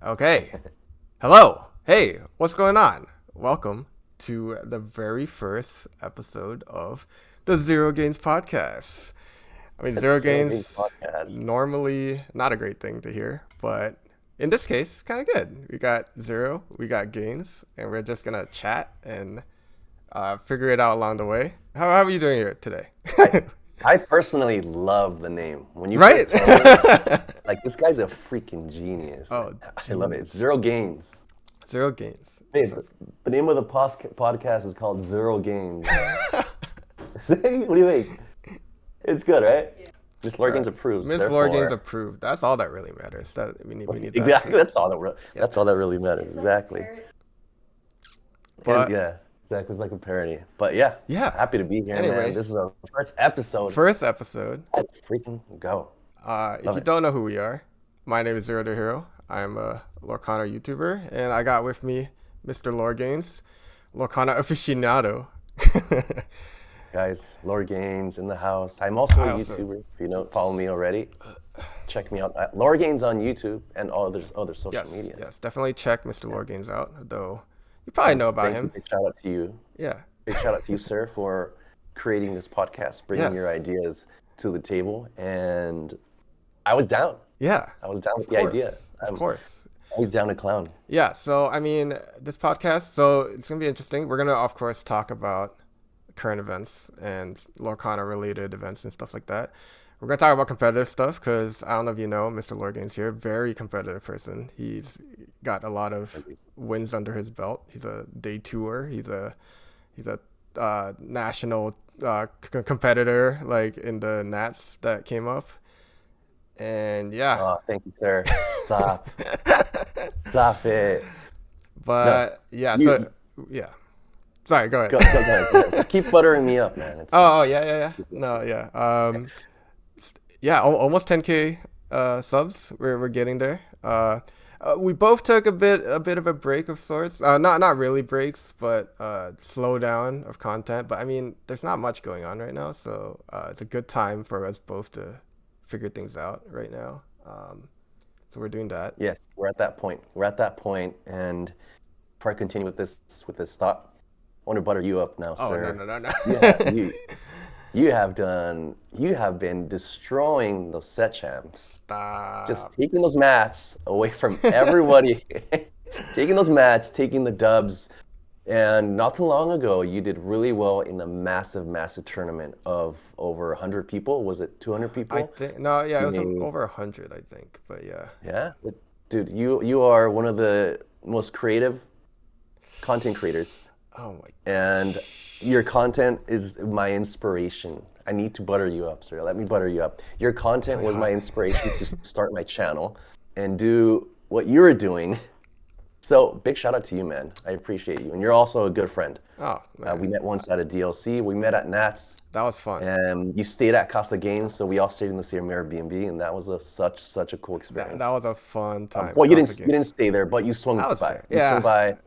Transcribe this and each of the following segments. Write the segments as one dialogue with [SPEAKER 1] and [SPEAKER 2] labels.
[SPEAKER 1] Okay. Hello. Hey, what's going on? Welcome to the very first episode of the ZeroGainz Podcast. I mean,
[SPEAKER 2] ZeroGainz
[SPEAKER 1] ZeroGainz
[SPEAKER 2] Podcast.
[SPEAKER 1] normally not a great thing to hear, but in this case, kind of good. We got Zero, we got Gains, and we're just gonna chat and figure it out along the way. How are you doing here today?
[SPEAKER 2] I personally love the name. When you
[SPEAKER 1] Right?
[SPEAKER 2] first told me, like, this guy's a freaking genius.
[SPEAKER 1] Oh,
[SPEAKER 2] I love it. It's ZeroGainz.
[SPEAKER 1] ZeroGainz.
[SPEAKER 2] Hey,
[SPEAKER 1] So-
[SPEAKER 2] the name of the podcast is called ZeroGainz. What do you think? It's good, right? Yeah. Miss LoreGainz approved.
[SPEAKER 1] Miss LoreGainz approved. That's all that really matters. That we need that
[SPEAKER 2] Exactly.
[SPEAKER 1] approved.
[SPEAKER 2] That's all that really matters. Exactly.
[SPEAKER 1] But-
[SPEAKER 2] yeah. Exactly. It's like a parody. But yeah.
[SPEAKER 1] Yeah.
[SPEAKER 2] Happy to be here,
[SPEAKER 1] Anyway.
[SPEAKER 2] man. This is our first episode.
[SPEAKER 1] First episode.
[SPEAKER 2] Let's freaking go.
[SPEAKER 1] If you don't know who we are, my name is ZeroTheHero. I'm a Lorcana YouTuber, and I got with me Mr. LoreGainz, Lorcana aficionado.
[SPEAKER 2] Guys, LoreGainz in the house. I'm also a YouTuber. If you don't follow me already, check me out. LoreGainz on YouTube and all other social media.
[SPEAKER 1] Yes, definitely check Mr. LoreGainz out, though you probably know about him.
[SPEAKER 2] Big shout out to you.
[SPEAKER 1] Yeah.
[SPEAKER 2] Big shout out to you, sir, for creating this podcast, bringing your ideas to the table. And I was down.
[SPEAKER 1] Yeah.
[SPEAKER 2] I was down with the idea.
[SPEAKER 1] Of course.
[SPEAKER 2] I was down to clown.
[SPEAKER 1] Yeah, so I mean, this podcast, so it's going to be interesting. We're going to, of course, talk about current events and Lorcana related events and stuff like that. We're going to talk about competitive stuff because I don't know if you know, Mr. LoreGainz here, very competitive person. He's got a lot of wins under his belt. He's a day tour. He's a national competitor, like in the Nats that came up. And yeah.
[SPEAKER 2] Oh, thank you, sir. Stop. Stop it.
[SPEAKER 1] But
[SPEAKER 2] no,
[SPEAKER 1] yeah, yeah. Sorry, go ahead.
[SPEAKER 2] Go ahead. Keep buttering me up, man.
[SPEAKER 1] Yeah. No, yeah. Yeah, almost 10K subs. We're getting there. We both took a bit of a break of sorts. Not really breaks, but slow down of content. But I mean, there's not much going on right now, so it's a good time for us both to figure things out right now. So we're doing that.
[SPEAKER 2] Yes, we're at that point. And before I continue with this thought, I want to butter you up now, sir.
[SPEAKER 1] Oh, no.
[SPEAKER 2] You have been destroying those set champs.
[SPEAKER 1] Stop.
[SPEAKER 2] Just taking those mats away from everybody. Taking those mats, taking the dubs. And not too long ago, you did really well in a massive tournament of over 100 people. Was it 200 people?
[SPEAKER 1] I think it was over 100, I think. But yeah.
[SPEAKER 2] Yeah, dude, you are one of the most creative content creators.
[SPEAKER 1] Oh my.
[SPEAKER 2] And your content is my inspiration. I need to butter you up, sir. Let me butter you up. Your content was my inspiration to start my channel and do what you were doing. So big shout out to you, man. I appreciate you. And you're also a good friend. Oh, man. We met once at a DLC. We met at Nats.
[SPEAKER 1] That was fun.
[SPEAKER 2] And you stayed at Casa Games, so we all stayed in the same Airbnb, and that was such a cool experience.
[SPEAKER 1] That was a fun time.
[SPEAKER 2] Well, you didn't stay there, but you swung by. You swung by.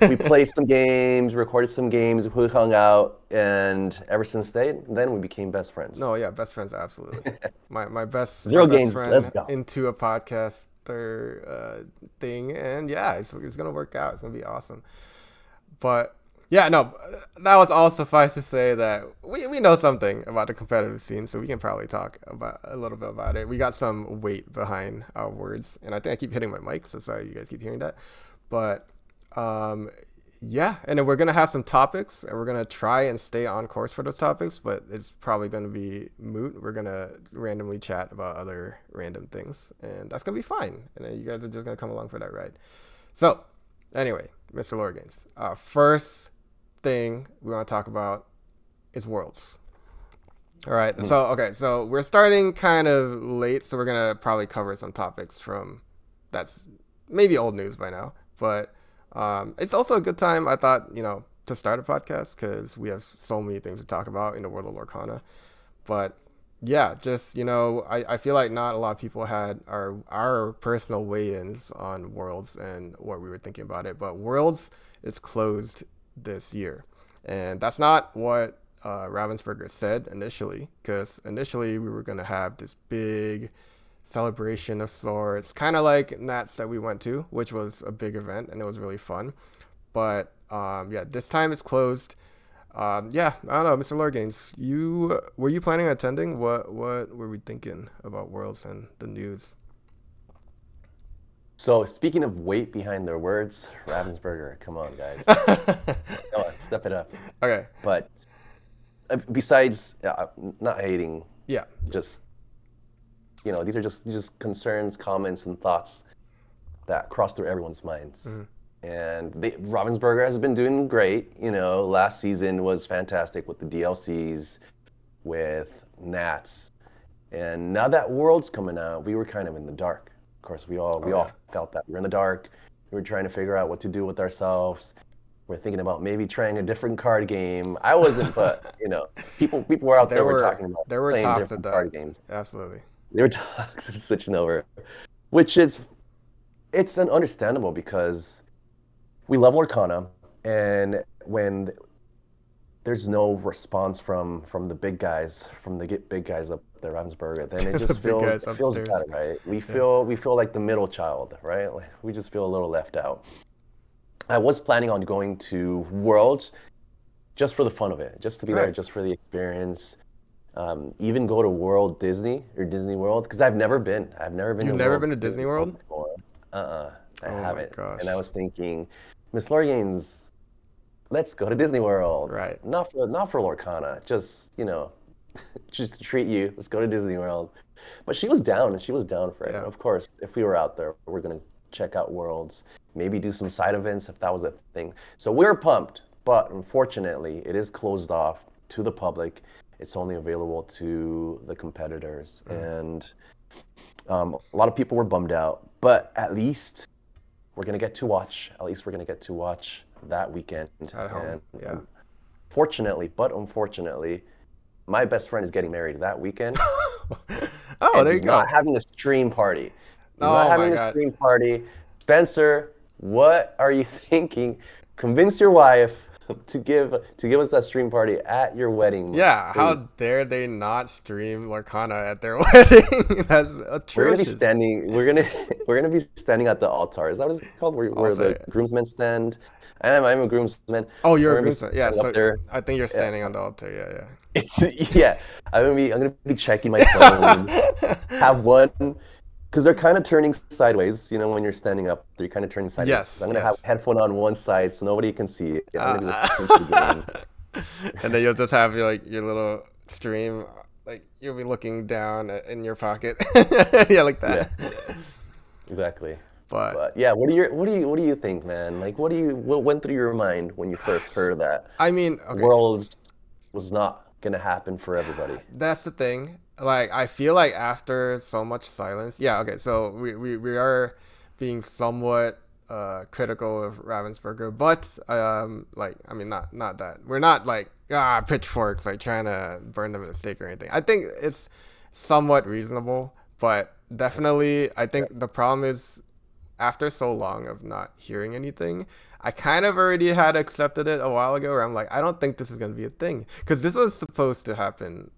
[SPEAKER 2] We played some games, recorded some games, we hung out, and ever since then we became best friends.
[SPEAKER 1] No, yeah, best friends, absolutely. my best
[SPEAKER 2] ZeroGainz,
[SPEAKER 1] friend
[SPEAKER 2] let's go.
[SPEAKER 1] Into a podcaster thing, and yeah, it's gonna work out. It's gonna be awesome. But yeah, no, that was all suffice to say that we know something about the competitive scene, so we can probably talk about a little bit about it. We got some weight behind our words, and I think I keep hitting my mic, so sorry you guys keep hearing that. But yeah, and then we're gonna have some topics, and we're gonna try and stay on course for those topics, but it's probably gonna be moot. We're gonna randomly chat about other random things, and that's gonna be fine. And then you guys are just gonna come along for that ride. So, anyway, Mr. LoreGainz, first thing we want to talk about is Worlds. All right, so we're starting kind of late, so we're gonna probably cover some topics from that's maybe old news by now, but. It's also a good time, I thought, to start a podcast because we have so many things to talk about in the world of Lorcana. But yeah, just, I feel like not a lot of people had our personal weigh-ins on Worlds and what we were thinking about it. But Worlds is closed this year. And that's not what Ravensburger said initially, because initially we were going to have this big celebration of sorts, kind of like Nats that we went to, which was a big event and it was really fun. But yeah, this time it's closed. Yeah, I don't know, Mr. LoreGainz, were you planning on attending? What were we thinking about Worlds and the news?
[SPEAKER 2] So speaking of weight behind their words, Ravensburger, come on, guys. Come on, step it up.
[SPEAKER 1] Okay.
[SPEAKER 2] But besides, not hating,
[SPEAKER 1] Yeah.
[SPEAKER 2] just, these are just concerns, comments, and thoughts that cross through everyone's minds.
[SPEAKER 1] Mm-hmm.
[SPEAKER 2] And Ravensburger has been doing great. Last season was fantastic with the DLCs, with Nats. And now that World's coming out, we were kind of in the dark. Of course, we all felt that. We were in the dark. We were trying to figure out what to do with ourselves. We're thinking about maybe trying a different card game. I wasn't, but people were out there were talking about playing different card games.
[SPEAKER 1] Absolutely.
[SPEAKER 2] There were talks of switching over, it's understandable because we love Lorcana, and when there's no response from the big guys, from the big guys up there, Ravensburger, then it just feels better, right? We feel like the middle child, right? Like we just feel a little left out. I was planning on going to Worlds just for the fun of it, just to be there, just for the experience. Even go to World Disney or Disney World, because I've never been.
[SPEAKER 1] You've never been to Disney World
[SPEAKER 2] before. I haven't.
[SPEAKER 1] My gosh.
[SPEAKER 2] And I was thinking, Miss LoreGainz, let's go to Disney World.
[SPEAKER 1] Right.
[SPEAKER 2] Not for Lorcana, just just to treat you. Let's go to Disney World. But she was down, and she was down for it.
[SPEAKER 1] Yeah.
[SPEAKER 2] And of course, if we were out there, we're gonna check out Worlds, maybe do some side events if that was a thing. So we're pumped, but unfortunately, it is closed off to the public. It's only available to the competitors, and a lot of people were bummed out. But at least we're gonna get to watch. At least we're gonna get to watch that weekend
[SPEAKER 1] at home.
[SPEAKER 2] And unfortunately, my best friend is getting married that weekend.
[SPEAKER 1] There you go.
[SPEAKER 2] Not having a stream party. Not having a stream party. Spencer, what are you thinking? Convince your wife to give us that stream party at your wedding.
[SPEAKER 1] Yeah, how dare they not stream Lorcana at their wedding? That's atrocious.
[SPEAKER 2] We're gonna be standing at the altar. Is that what it's called? Where the groomsmen stand? I'm a groomsman.
[SPEAKER 1] Oh, you're a groomsman. Yeah, so I think you're standing on the altar. Yeah.
[SPEAKER 2] I'm gonna be checking my phone. Have one, because they're kind of turning sideways. When you're standing up, they're kind of turning sideways.
[SPEAKER 1] Yes.
[SPEAKER 2] I'm gonna have a headphone on one side so nobody can see it. I'm gonna be listening to the game.
[SPEAKER 1] And then you'll just have your little stream, like you'll be looking down in your pocket. Yeah, like that.
[SPEAKER 2] Yeah. Exactly.
[SPEAKER 1] But
[SPEAKER 2] yeah, what do you think, man? Like, what went through your mind when you first heard that?
[SPEAKER 1] I mean,
[SPEAKER 2] Worlds was not gonna happen for everybody.
[SPEAKER 1] That's the thing. Like, I feel like after so much silence, so we are being somewhat critical of Ravensburger, but not that we're not like pitchforks, like trying to burn them at the stake or anything. I think it's somewhat reasonable, but definitely I think the problem is, after so long of not hearing anything, I kind of already had accepted it a while ago, where I'm like, I don't think this is going to be a thing, because this was supposed to happen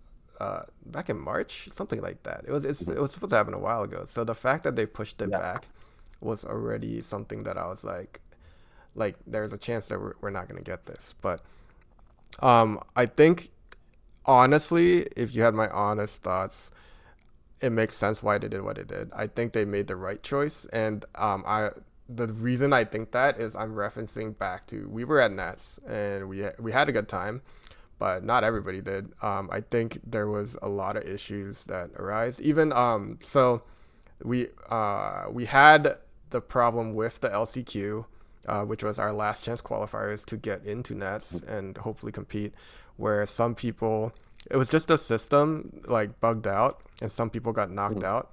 [SPEAKER 1] back in March, something like that. It was supposed to happen a while ago. So the fact that they pushed it back was already something that I was like there's a chance that we're not going to get this. But I think, honestly, if you had my honest thoughts, it makes sense why they did what they did. I think they made the right choice, and the reason I think that is I'm referencing back to, we were at Nats and we had a good time, but not everybody did. I think there was a lot of issues that arise. Even so we had the problem with the LCQ, which was our last chance qualifiers to get into Nats and hopefully compete, where some people, it was just the system like bugged out, and some people got knocked out,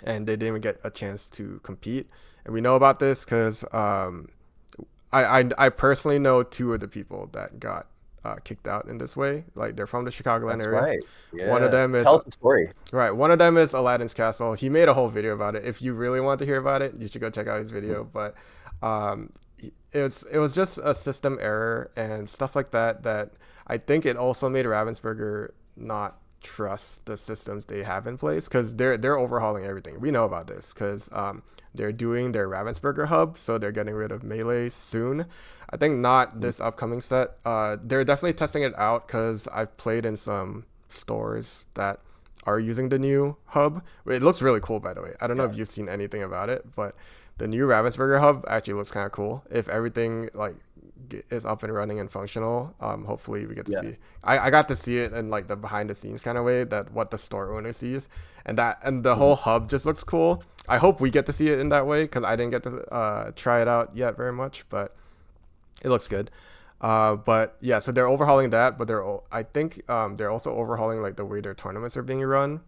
[SPEAKER 1] and they didn't even get a chance to compete. And we know about this because I personally know two of the people that got kicked out in this way. Like, they're from the Chicagoland area.
[SPEAKER 2] Right. Yeah.
[SPEAKER 1] One of them is,
[SPEAKER 2] tell us the story.
[SPEAKER 1] Right. One of them is Aladdin's Castle. He made a whole video about it. If you really want to hear about it, you should go check out his video. But it was just a system error and stuff like that I think it also made Ravensburger not trust the systems they have in place, because they're overhauling everything. We know about this because they're doing their Ravensburger hub, so they're getting rid of Melee soon. I think not this upcoming set. They're definitely testing it out because I've played in some stores that are using the new hub. It looks really cool, by the way. I don't know if you've seen anything about it, but the new Ravensburger hub actually looks kind of cool. If everything like is up and running and functional, hopefully we get to see. I got to see it in like the behind the scenes kind of way, that what the store owner sees, and the whole hub just looks cool. I hope we get to see it in that way, because I didn't get to try it out yet very much, but it looks good. But yeah, so they're overhauling that, but I think they're also overhauling like the way their tournaments are being run,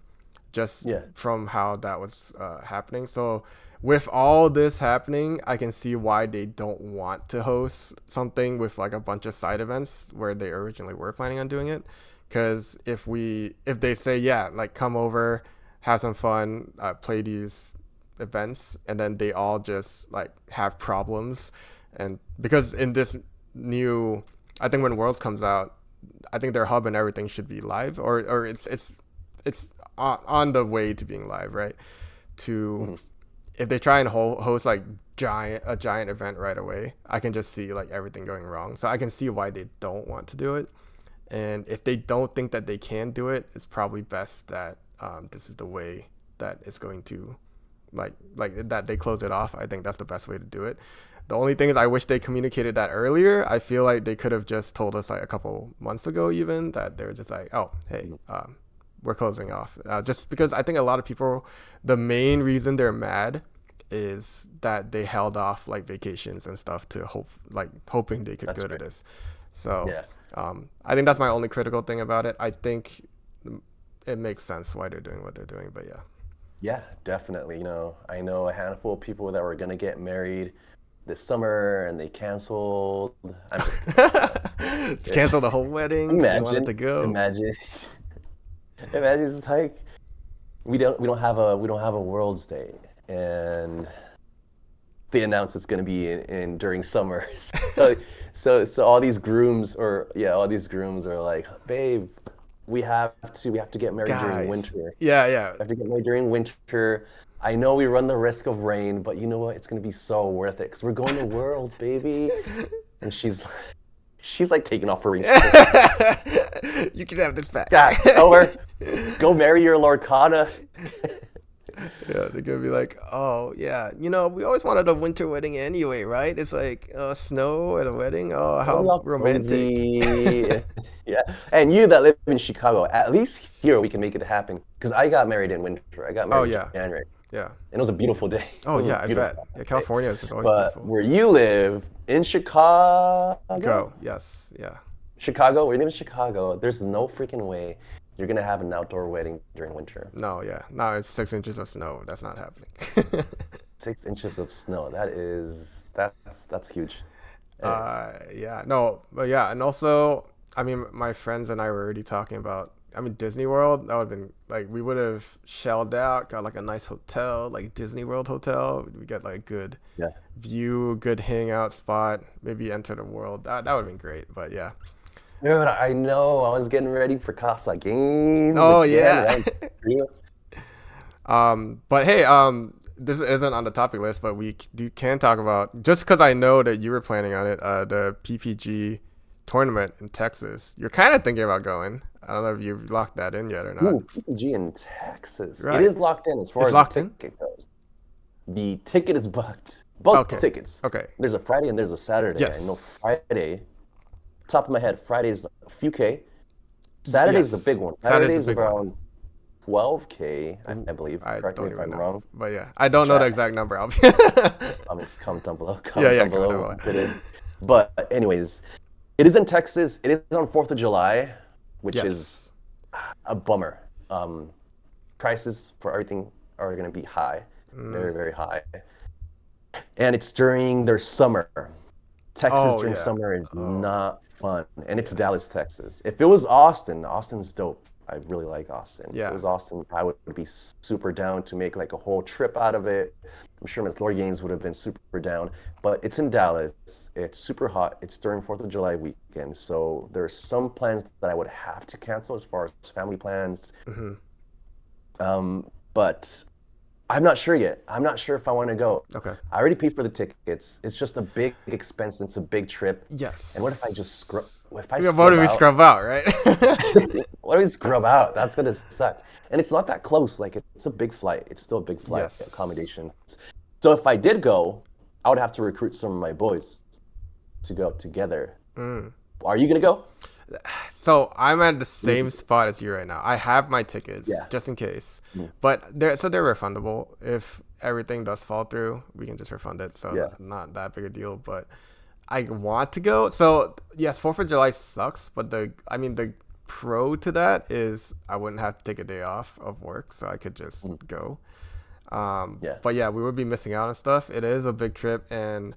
[SPEAKER 1] just from how that was happening. So with all this happening, I can see why they don't want to host something with like a bunch of side events where they originally were planning on doing it. Because if they say, yeah, like come over, have some fun, play these events, and then they all just like have problems, and because in this new, I think when Worlds comes out, I think their hub and everything should be live, or it's on the way to being live, right? If they try and host like a giant event right away, I can just see like everything going wrong. So I can see why they don't want to do it. And if they don't think that they can do it, it's probably best that this is the way that it's going to like that they close it off. I think that's the best way to do it. The only thing is I wish they communicated that earlier. I feel like they could have just told us like a couple months ago even, that they're just like, oh, hey, we're closing off. Just because I think a lot of people, the main reason they're mad is that they held off like vacations and stuff to hoping they could go to this. So I think that's my only critical thing about it. I think it makes sense why they're doing what they're doing, but yeah.
[SPEAKER 2] Yeah, definitely. I know a handful of people that were going to get married this summer and they canceled.
[SPEAKER 1] Canceled the whole wedding.
[SPEAKER 2] Imagine,
[SPEAKER 1] they wanted to go.
[SPEAKER 2] Imagine it's like we don't have a World's Day, and they announced it's going to be in during summer. So all these grooms are like, babe, we have to get married during winter.
[SPEAKER 1] Yeah.
[SPEAKER 2] We have to get married during winter. I know we run the risk of rain, but you know what? It's going to be so worth it because we're going to Worlds, baby. And she's like taking off her ring.
[SPEAKER 1] You can have this back.
[SPEAKER 2] Yeah, over. Go marry your Lorcana.
[SPEAKER 1] Yeah, they're gonna be like, oh yeah, we always wanted a winter wedding anyway, right? It's like snow at a wedding. Oh, how romantic.
[SPEAKER 2] Yeah, and you that live in Chicago, at least here we can make it happen. Because I got married in winter. I got married in January.
[SPEAKER 1] Yeah.
[SPEAKER 2] And it was a beautiful day.
[SPEAKER 1] Oh yeah, I bet. Yeah, California is just always beautiful.
[SPEAKER 2] But where you live in Chicago.
[SPEAKER 1] Yes. Yeah.
[SPEAKER 2] Chicago, where you live in Chicago, there's no freaking way you're gonna have an outdoor wedding during winter.
[SPEAKER 1] No, yeah. No, it's 6 inches of snow. That's not happening.
[SPEAKER 2] 6 inches of snow. That's huge.
[SPEAKER 1] Yeah. No, but yeah, and also, I mean, my friends and I were already talking about, Disney World, that would have been, like, we would have shelled out, got, like, a nice hotel, like, Disney World hotel. We get, like, good view, good hangout spot, maybe enter the world. That would have been great, but yeah.
[SPEAKER 2] Dude, I know. I was getting ready for ZeroGainz.
[SPEAKER 1] Oh, yeah. But hey, this isn't on the topic list, but we can talk about, just because I know that you were planning on it, the PPG Tournament in Texas. You're kind of thinking about going. I don't know if you've locked that in yet or not.
[SPEAKER 2] Ooh, PPG in Texas.
[SPEAKER 1] Right.
[SPEAKER 2] It is locked in as far as the ticket goes. The ticket is booked. Both tickets.
[SPEAKER 1] Okay.
[SPEAKER 2] There's a Friday and there's a Saturday.
[SPEAKER 1] Yes.
[SPEAKER 2] I know Friday, top of my head, Friday's a few K. Saturday's the big one. Saturday's around 12K, I believe. Correct me if I'm wrong.
[SPEAKER 1] But yeah, I don't know the exact number.
[SPEAKER 2] Comment down below. Comment below what it is. But anyways, it is in Texas. It is on 4th of July, which is a bummer. Prices for everything are going to be high, very, very high. And it's during their summer. Texas during summer is not fun. And it's Dallas, Texas. If it was Austin, Austin's dope. I really like Austin.
[SPEAKER 1] Yeah.
[SPEAKER 2] If it was Austin, I would be super down to make like a whole trip out of it. I'm sure Miss LoreGainz would have been super down. But it's in Dallas. It's super hot. It's during 4th of July weekend. So there's some plans that I would have to cancel as far as family plans.
[SPEAKER 1] Mm-hmm.
[SPEAKER 2] But I'm not sure yet. I'm not sure if I want to go.
[SPEAKER 1] Okay.
[SPEAKER 2] I already paid for the tickets. It's just a big expense. It's a big trip.
[SPEAKER 1] Yes.
[SPEAKER 2] And what if I just scrub? What if I
[SPEAKER 1] What do we scrub out, right?
[SPEAKER 2] What do we scrub out? That's gonna suck. And it's not that close. Like it's a big flight. It's still a big flight accommodation. So if I did go, I would have to recruit some of my boys to go together. Are you gonna go?
[SPEAKER 1] So I'm at the same spot as you right now. I have my tickets just in case, but they're refundable. If everything does fall through, we can just refund it. So not that big a deal. But I want to go. So yes, 4th of July sucks, but the pro to that is I wouldn't have to take a day off of work, so I could just go. But yeah, we would be missing out on stuff. It is a big trip, and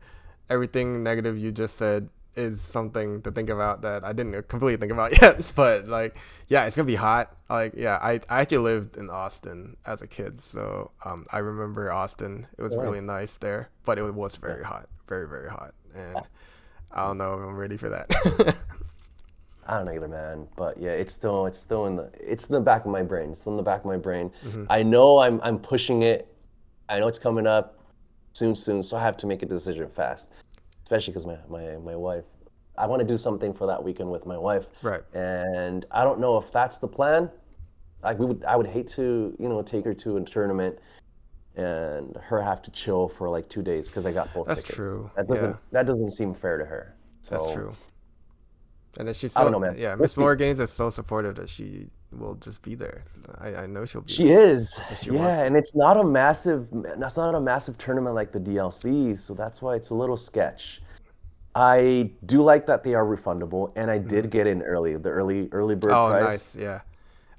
[SPEAKER 1] everything negative you just said is something to think about that I didn't completely think about yet. But like, yeah, it's gonna be hot. Like, yeah, I actually lived in Austin as a kid, so I remember Austin. It was really nice there, but it was very hot, very, very hot, and I don't know if I'm ready for that.
[SPEAKER 2] I don't know either, man. But yeah, it's in the back of my brain. It's still in the back of my brain. I know I'm pushing it. I know it's coming up soon, so I have to make a decision fast. Especially because my wife, I want to do something for that weekend with my wife.
[SPEAKER 1] Right.
[SPEAKER 2] And I don't know if that's the plan. Like I would hate to, take her to a tournament and her have to chill for like 2 days because I got both tickets.
[SPEAKER 1] That's true.
[SPEAKER 2] That doesn't seem fair to her. So,
[SPEAKER 1] that's true. And then she's
[SPEAKER 2] I don't know, man.
[SPEAKER 1] Yeah, Miss LoreGainz is so supportive that she will just be there. I know she'll be.
[SPEAKER 2] She
[SPEAKER 1] there.
[SPEAKER 2] is. And it's not a massive tournament like the DLC, so that's why it's a little sketch. I do like that they are refundable, and I did get in early, the early bird price.
[SPEAKER 1] Oh, nice. Yeah.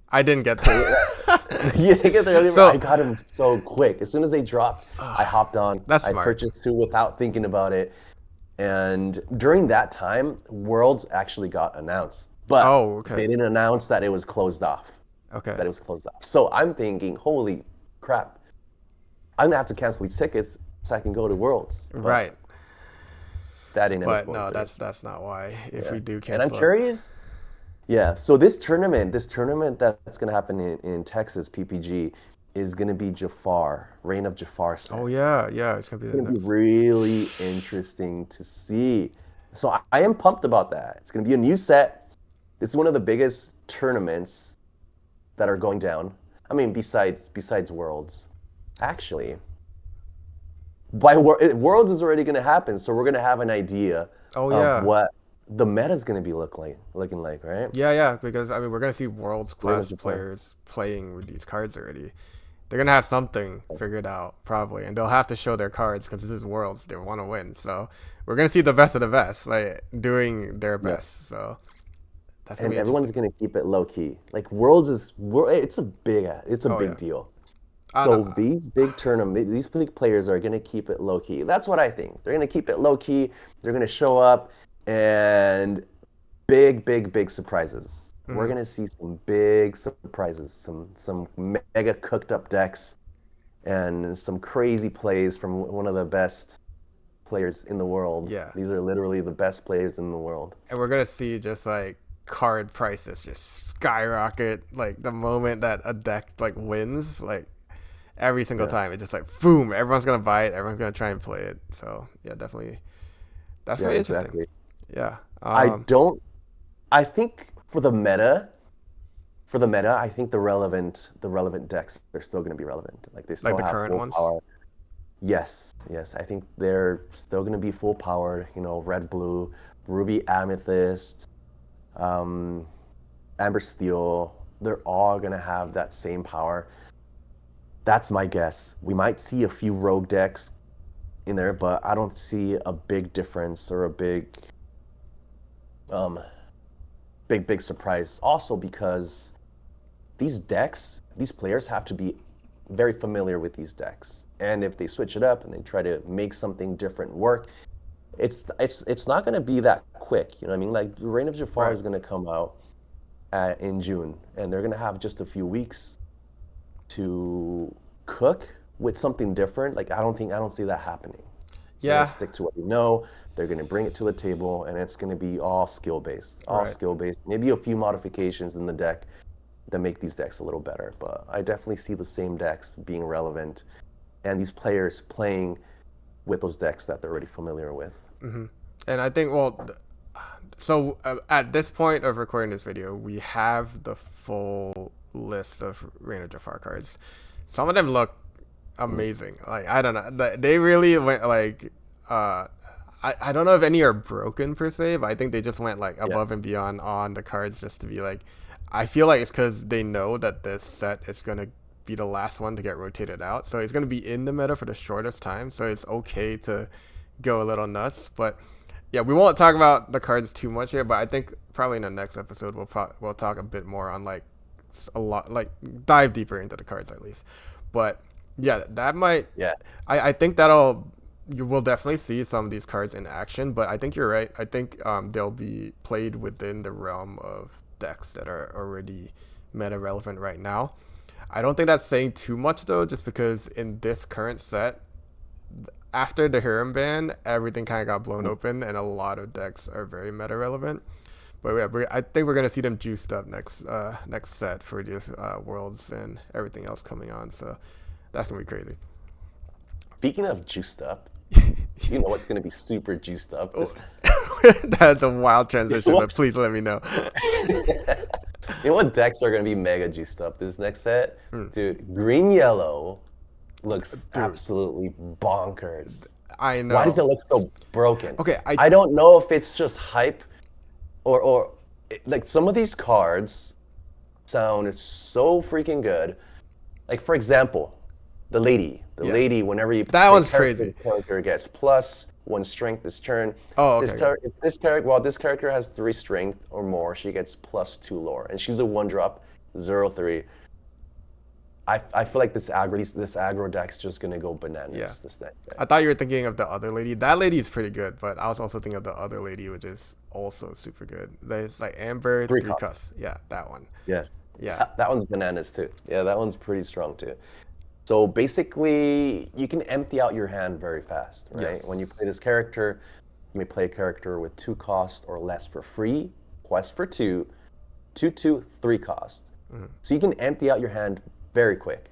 [SPEAKER 1] I didn't get that.
[SPEAKER 2] You didn't get the early bird? I got them so quick. As soon as they dropped, I hopped on.
[SPEAKER 1] That's smart.
[SPEAKER 2] I purchased 2 without thinking about it. And during that time, Worlds actually got announced. But they didn't announce that it was closed off.
[SPEAKER 1] Okay.
[SPEAKER 2] That it was closed off. So I'm thinking, holy crap. I'm going to have to cancel these tickets so I can go to Worlds. But
[SPEAKER 1] right.
[SPEAKER 2] That ain't
[SPEAKER 1] But no, that's not why. If we do cancel.
[SPEAKER 2] And I'm curious. Yeah. So this tournament that's going to happen in Texas, PPG, is going to be Jafar, Reign of Jafar set.
[SPEAKER 1] Oh, yeah. It's going to
[SPEAKER 2] be really interesting to see. So I am pumped about that. It's going to be a new set. This is one of the biggest tournaments that are going down. I mean, besides Worlds. Actually, Worlds is already going to happen, so we're going to have an idea of what the meta is going to be looking like, right?
[SPEAKER 1] Yeah, because, I mean, we're going to see Worlds class players playing with these cards already. They're going to have something figured out, probably, and they'll have to show their cards because this is Worlds. They want to win. So we're going to see the best of the best, like, doing their best. So that's
[SPEAKER 2] and everyone's going to keep it low-key. Like, Worlds it's a big deal. So these big players are going to keep it low-key. That's what I think. They're going to keep it low-key. They're going to show up, and big surprises. We're gonna see some big surprises, some mega cooked up decks, and some crazy plays from one of the best players in the world.
[SPEAKER 1] Yeah,
[SPEAKER 2] these are literally the best players in the world.
[SPEAKER 1] And we're gonna see just like card prices just skyrocket like the moment that a deck like wins, like every single time. It's just like boom, everyone's gonna buy it, everyone's gonna try and play it. So yeah, definitely, that's very interesting. Yeah,
[SPEAKER 2] I think. For the meta, I think the relevant decks are still going to be relevant. Like they still
[SPEAKER 1] like the
[SPEAKER 2] have
[SPEAKER 1] current
[SPEAKER 2] full
[SPEAKER 1] ones.
[SPEAKER 2] Power. Yes. I think they're still going to be full powered. Red, blue, ruby, amethyst, amber, steel. They're all going to have that same power. That's my guess. We might see a few rogue decks in there, but I don't see a big difference or a big surprise. Also because these players have to be very familiar with these decks. And if they switch it up and they try to make something different work, it's not going to be that quick. You know what I mean? Like Reign of Jafar is going to come out in June, and they're going to have just a few weeks to cook with something different, like I don't see that happening. They're
[SPEAKER 1] Yeah.
[SPEAKER 2] gonna stick to what we know. They're gonna bring it to the table, and it's gonna be all skill based,
[SPEAKER 1] Right.
[SPEAKER 2] Maybe a few modifications in the deck that make these decks a little better. But I definitely see the same decks being relevant, and these players playing with those decks that they're already familiar with.
[SPEAKER 1] And I think, so at this point of recording this video, we have the full list of Reign of Jafar cards. Some of them look amazing. Like, I don't know, they really went like, I don't know if any are broken per se, but I think they just went like above and beyond on the cards just to be like, I feel like it's because they know that this set is gonna be the last one to get rotated out, so it's gonna be in the meta for the shortest time, so it's okay to go a little nuts. But yeah, we won't talk about the cards too much here, but I think probably in the next episode we'll talk a bit more on like a lot, like dive deeper into the cards at least. But yeah, that might, I think you will definitely see some of these cards in action, but I think you're right. I think they'll be played within the realm of decks that are already meta relevant right now. I don't think that's saying too much though, just because in this current set, after the Harem ban, everything kind of got blown open, and a lot of decks are very meta relevant. But yeah, I think we're gonna see them juiced up next set for these worlds and everything else coming on. So that's gonna be crazy.
[SPEAKER 2] Speaking of juiced up, do you know what's gonna be super juiced up this time?
[SPEAKER 1] That's a wild transition, but please let me know.
[SPEAKER 2] You know what decks are going to be mega juiced up this next set? Dude, green-yellow looks absolutely bonkers.
[SPEAKER 1] I know.
[SPEAKER 2] Why does it look so broken?
[SPEAKER 1] Okay,
[SPEAKER 2] I don't know if it's just hype or like some of these cards sound so freaking good. Like, for example, the lady, whenever you
[SPEAKER 1] that one's crazy.
[SPEAKER 2] The character gets +1 strength this turn.
[SPEAKER 1] Oh, okay.
[SPEAKER 2] This character has 3 strength or more, she gets +2 lore, and she's a 1-drop 0/3. I feel like this aggro deck's just gonna go bananas this next day.
[SPEAKER 1] I thought you were thinking of the other lady. That lady is pretty good, but I was also thinking of the other lady, which is also super good. There's like Amber 3 cuss. Yeah, that one.
[SPEAKER 2] Yes.
[SPEAKER 1] Yeah.
[SPEAKER 2] That one's bananas too. Yeah, that one's pretty strong too. So basically, you can empty out your hand very fast, right?
[SPEAKER 1] Yes.
[SPEAKER 2] When you play this character, you may play a character with 2 cost or less for free, quest for 2, 2/2, 3 cost. So you can empty out your hand very quick.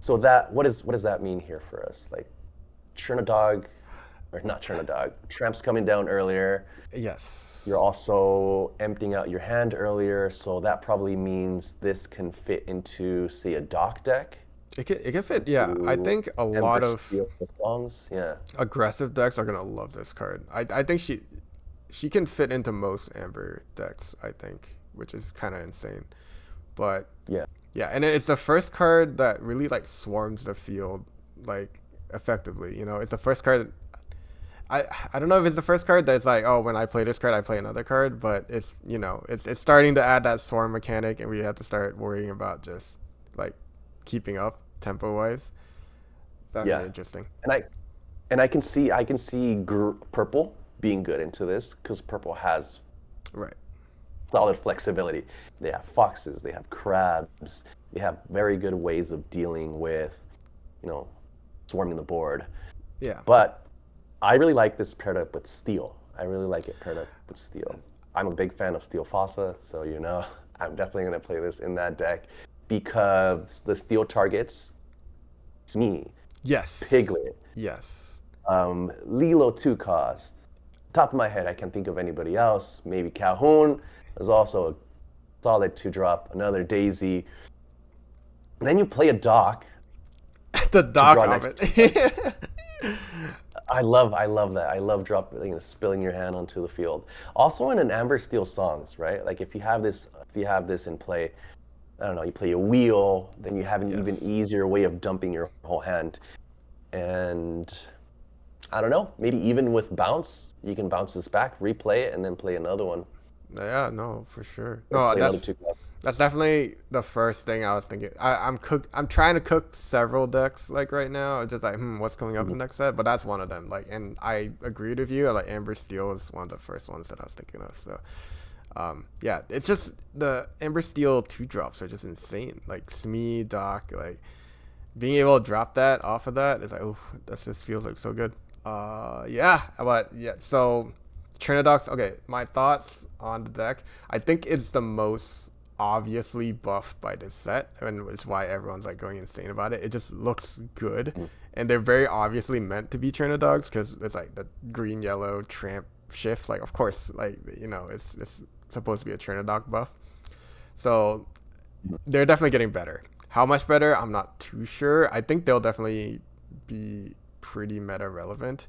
[SPEAKER 2] So what does that mean here for us? Like, Tramp's coming down earlier.
[SPEAKER 1] Yes.
[SPEAKER 2] You're also emptying out your hand earlier, so that probably means this can fit into, say, a dock deck.
[SPEAKER 1] It can fit, yeah. I think a lot of
[SPEAKER 2] songs,
[SPEAKER 1] aggressive decks are gonna love this card. I think she can fit into most Amber decks, I think, which is kind of insane. But yeah, and it's the first card that really like swarms the field like effectively. You know, it's the first card. I don't know if it's the first card that's like, oh, when I play this card, I play another card, but it's, you know, it's starting to add that swarm mechanic, and we have to start worrying about just like keeping up tempo wise. That's really interesting.
[SPEAKER 2] And I can see purple being good into this, because purple has solid flexibility. They have foxes, they have crabs, they have very good ways of dealing with, you know, swarming the board.
[SPEAKER 1] Yeah.
[SPEAKER 2] But I really like this paired up with steel. I really like it paired up with steel. I'm a big fan of Steel Fossa, so you know I'm definitely gonna play this in that deck, because the steel targets Smee.
[SPEAKER 1] Yes.
[SPEAKER 2] Piglet.
[SPEAKER 1] Yes.
[SPEAKER 2] Lilo 2 cost. Top of my head, I can't think of anybody else. Maybe Calhoun. There's also a solid 2-drop, another Daisy. And then you play a dock.
[SPEAKER 1] The dock of it.
[SPEAKER 2] I love that. I love spilling your hand onto the field. Also in an Amber Steel songs, right? Like if you have this in play, I don't know, you play a wheel, then you have an even easier way of dumping your whole hand. And I don't know, maybe even with bounce, you can bounce this back, replay it, and then play another one.
[SPEAKER 1] Yeah, no, for sure. No, that's definitely the first thing I was thinking. I'm trying to cook several decks like right now. Just like, what's coming up in the next set? But that's one of them. Like, and I agreed with you. Like, Amber Steel is one of the first ones that I was thinking of. So, yeah, it's just the Amber Steel 2-drops are just insane. Like Smee, Doc, like being able to drop that off of that is like, oh, that just feels like so good. Yeah, but yeah, so Trinidox. Okay, my thoughts on the deck. I think it's the most obviously buffed by this set, and it's why everyone's like going insane about it. It just looks good, and they're very obviously meant to be Trinidogs because it's like the green yellow tramp shift. Like, of course, like it's supposed to be a Trinidog buff. So they're definitely getting better. How much better? I'm not too sure. I think they'll definitely be pretty meta relevant,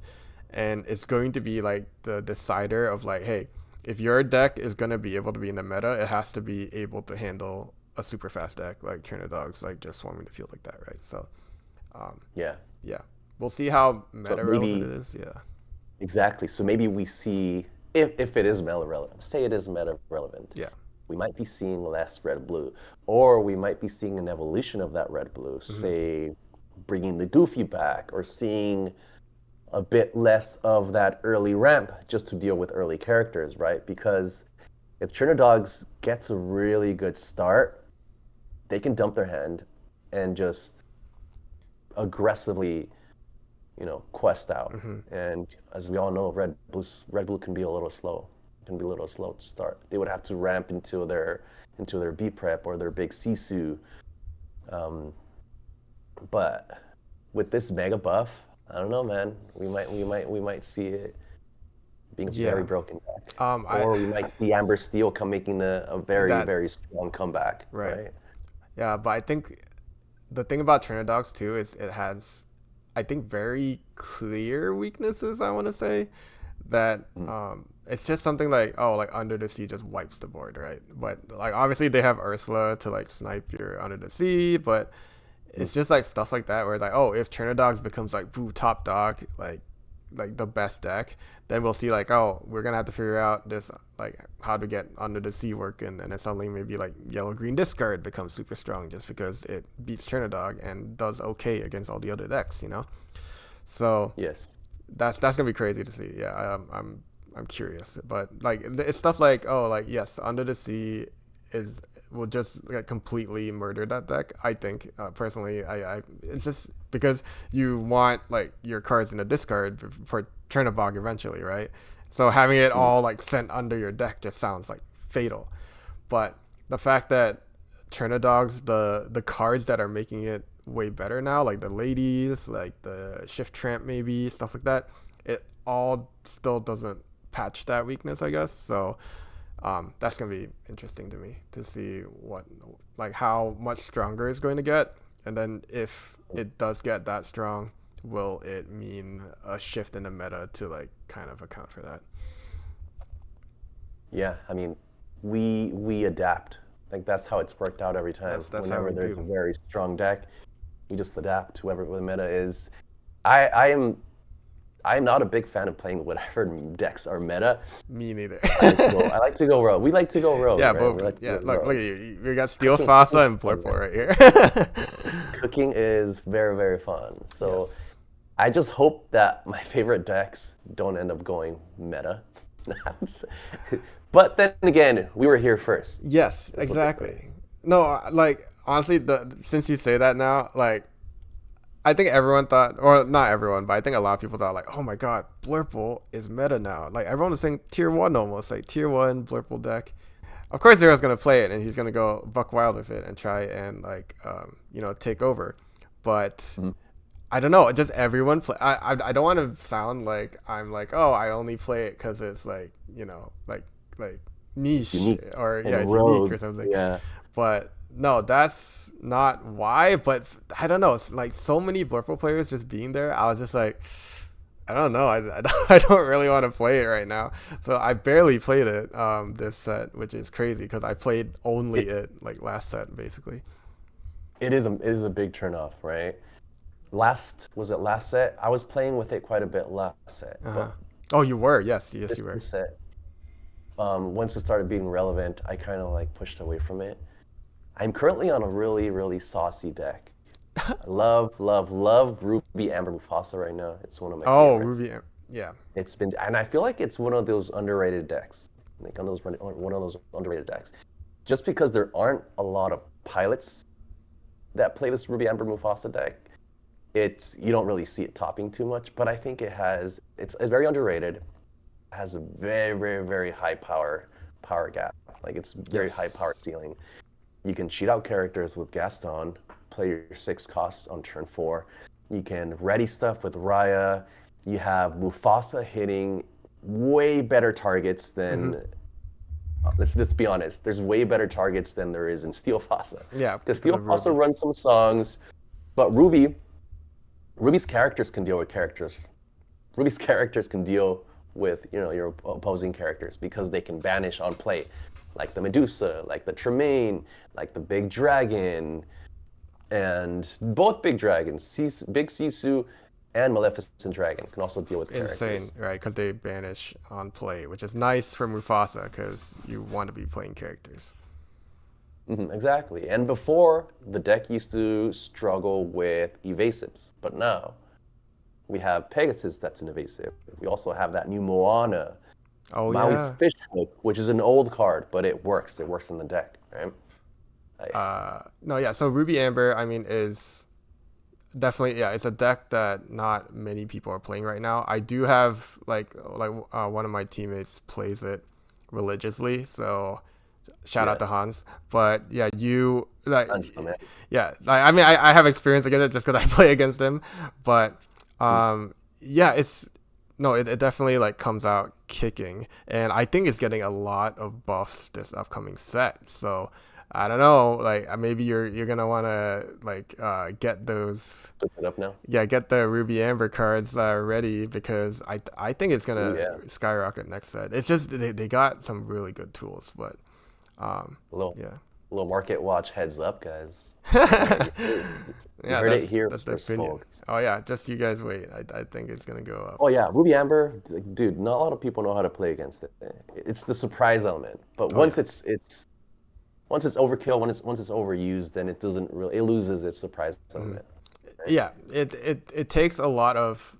[SPEAKER 1] and it's going to be like the decider of like, hey, if your deck is gonna be able to be in the meta, it has to be able to handle a super fast deck like Trinidogs, like just swarming the field like that, right? So,
[SPEAKER 2] Yeah.
[SPEAKER 1] yeah, we'll see how
[SPEAKER 2] So
[SPEAKER 1] meta relevant it is. Yeah,
[SPEAKER 2] exactly. So maybe we see if it is meta relevant. Say it is meta relevant.
[SPEAKER 1] yeah,
[SPEAKER 2] We might be seeing less red blue, or we might be seeing an evolution of that red blue. Say, bringing the goofy back, or seeing a bit less of that early ramp just to deal with early characters, right? Because if Trinidogs gets a really good start, they can dump their hand and just aggressively, quest out. And as we all know, red blue can be a little slow. Can be a little slow to start. They would have to ramp into their B prep or their big Sisu. But with this mega buff, I don't know, man. We might see it being a very broken deck. Or we might see Amber Steel making a very strong comeback. Right.
[SPEAKER 1] Yeah, but I think the thing about Trinidogs too is it has, I think, very clear weaknesses. I want to say that it's just something like, oh, like Under the Sea just wipes the board, right? But like obviously they have Ursula to like snipe your Under the Sea, but it's just like stuff like that where it's like, oh, if Trinidogs becomes like top dog, like the best deck, then we'll see like, oh, we're gonna have to figure out this, like how to get Under the Sea working, and then suddenly maybe like yellow green discard becomes super strong just because it beats Trinidog and does okay against all the other decks, So
[SPEAKER 2] yes,
[SPEAKER 1] that's gonna be crazy to see. Yeah, I'm curious, but like it's stuff like, oh, like yes, Under the Sea will just like completely murder that deck. I think personally, I it's just because you want like your cards in a discard for Trinidog eventually, right? So having it all like sent under your deck just sounds like fatal. But the fact that Trinidogs, the cards that are making it way better now, like the ladies, like the shift tramp, maybe stuff like that, it all still doesn't patch that weakness, I guess. So that's gonna be interesting to me to see how much stronger it's going to get, and then if it does get that strong, will it mean a shift in the meta to like kind of account for that?
[SPEAKER 2] Yeah, I mean, we adapt. Like that's how it's worked out every time.
[SPEAKER 1] That's
[SPEAKER 2] Whenever
[SPEAKER 1] how we
[SPEAKER 2] there's
[SPEAKER 1] do.
[SPEAKER 2] a very strong deck, we just adapt to whoever the meta is. I'm not a big fan of playing whatever decks are meta.
[SPEAKER 1] Me neither.
[SPEAKER 2] I like to go rogue. We like to go rogue.
[SPEAKER 1] Yeah,
[SPEAKER 2] right?
[SPEAKER 1] but look at you. We got Steel Fasa and Blurple right here.
[SPEAKER 2] Cooking is very, very fun. So
[SPEAKER 1] Yes.
[SPEAKER 2] I just hope that my favorite decks don't end up going meta. But then again, we were here first.
[SPEAKER 1] Yes, exactly. No, like honestly, since you say that now, like I think everyone thought, or not everyone, but I think a lot of people thought like, oh my god, Blurple is meta now. Like everyone was saying tier 1 almost, like tier 1 Blurple deck. Of course Zero's gonna play it and he's gonna go buck wild with it and try and like take over. But I don't know, just everyone play. I don't want to sound like I'm like, oh, I only play it because it's like like niche
[SPEAKER 2] unique
[SPEAKER 1] or
[SPEAKER 2] and
[SPEAKER 1] it's
[SPEAKER 2] rogue.
[SPEAKER 1] unique or something.
[SPEAKER 2] Yeah.
[SPEAKER 1] But no, that's not why. But I don't know. It's like so many Blurple players just being there. I was just like, I don't know. I don't really want to play it right now. So I barely played it this set, which is crazy because I played only it like last set basically.
[SPEAKER 2] It is a big turnoff, right? Last set? I was playing with it quite a bit last set. But
[SPEAKER 1] Oh, you were? Yes, you were.
[SPEAKER 2] this set, once it started being relevant, I kind of like pushed away from it. I'm currently on a really, really saucy deck. I love Ruby Amber Mufasa right now. It's one of my favorites.
[SPEAKER 1] Ruby, yeah.
[SPEAKER 2] It's been, and I feel like it's one of those underrated decks. Like one of those underrated decks. Just because there aren't a lot of pilots that play this Ruby Amber Mufasa deck, you don't really see it topping too much, but I think it's very underrated. It has a very, very, very high power gap. Like it's very high power ceiling. You can cheat out characters with Gaston, play your 6 costs on turn 4. You can ready stuff with Raya. You have Mufasa hitting way better targets than let's be honest. There's way better targets than there is in Steel Fossa.
[SPEAKER 1] Yeah,
[SPEAKER 2] because Steel Fossa runs some songs, but Ruby's characters can deal with characters. Ruby's characters can deal with your opposing characters because they can banish on play, like the Medusa, like the Tremaine, like the Big Dragon, and both Big Dragons, Big Sisu and Maleficent Dragon can also deal with characters.
[SPEAKER 1] Insane, right? Because they banish on play, which is nice for Mufasa because you want to be playing characters.
[SPEAKER 2] Exactly. And before, the deck used to struggle with evasives, but now we have Pegasus that's an evasive. We also have that new Moana. Maui's Fish Hook, which is an old card, but it works. It works in the deck, right?
[SPEAKER 1] So Ruby Amber, I mean, is definitely, it's a deck that not many people are playing right now. I do have, one of my teammates plays it religiously, so shout out to Hans. But I have experience against it just because I play against him. But it definitely comes out kicking, and I think it's getting a lot of buffs this upcoming set. So I don't know, maybe you're gonna want to get those.
[SPEAKER 2] Look it up now.
[SPEAKER 1] Yeah, get the Ruby Amber cards ready because I think it's gonna skyrocket next set. It's just they got some really good tools, but
[SPEAKER 2] little market watch heads up, guys. You
[SPEAKER 1] Yeah,
[SPEAKER 2] heard it here
[SPEAKER 1] that's the opinion.
[SPEAKER 2] folks.
[SPEAKER 1] Oh yeah, just you guys wait. I think it's gonna go up.
[SPEAKER 2] Oh yeah, Ruby Amber, dude. Not a lot of people know how to play against it. It's the surprise element, but once it's overkill, once it's overused, then it loses its surprise element.
[SPEAKER 1] Right? Yeah, it takes a lot of.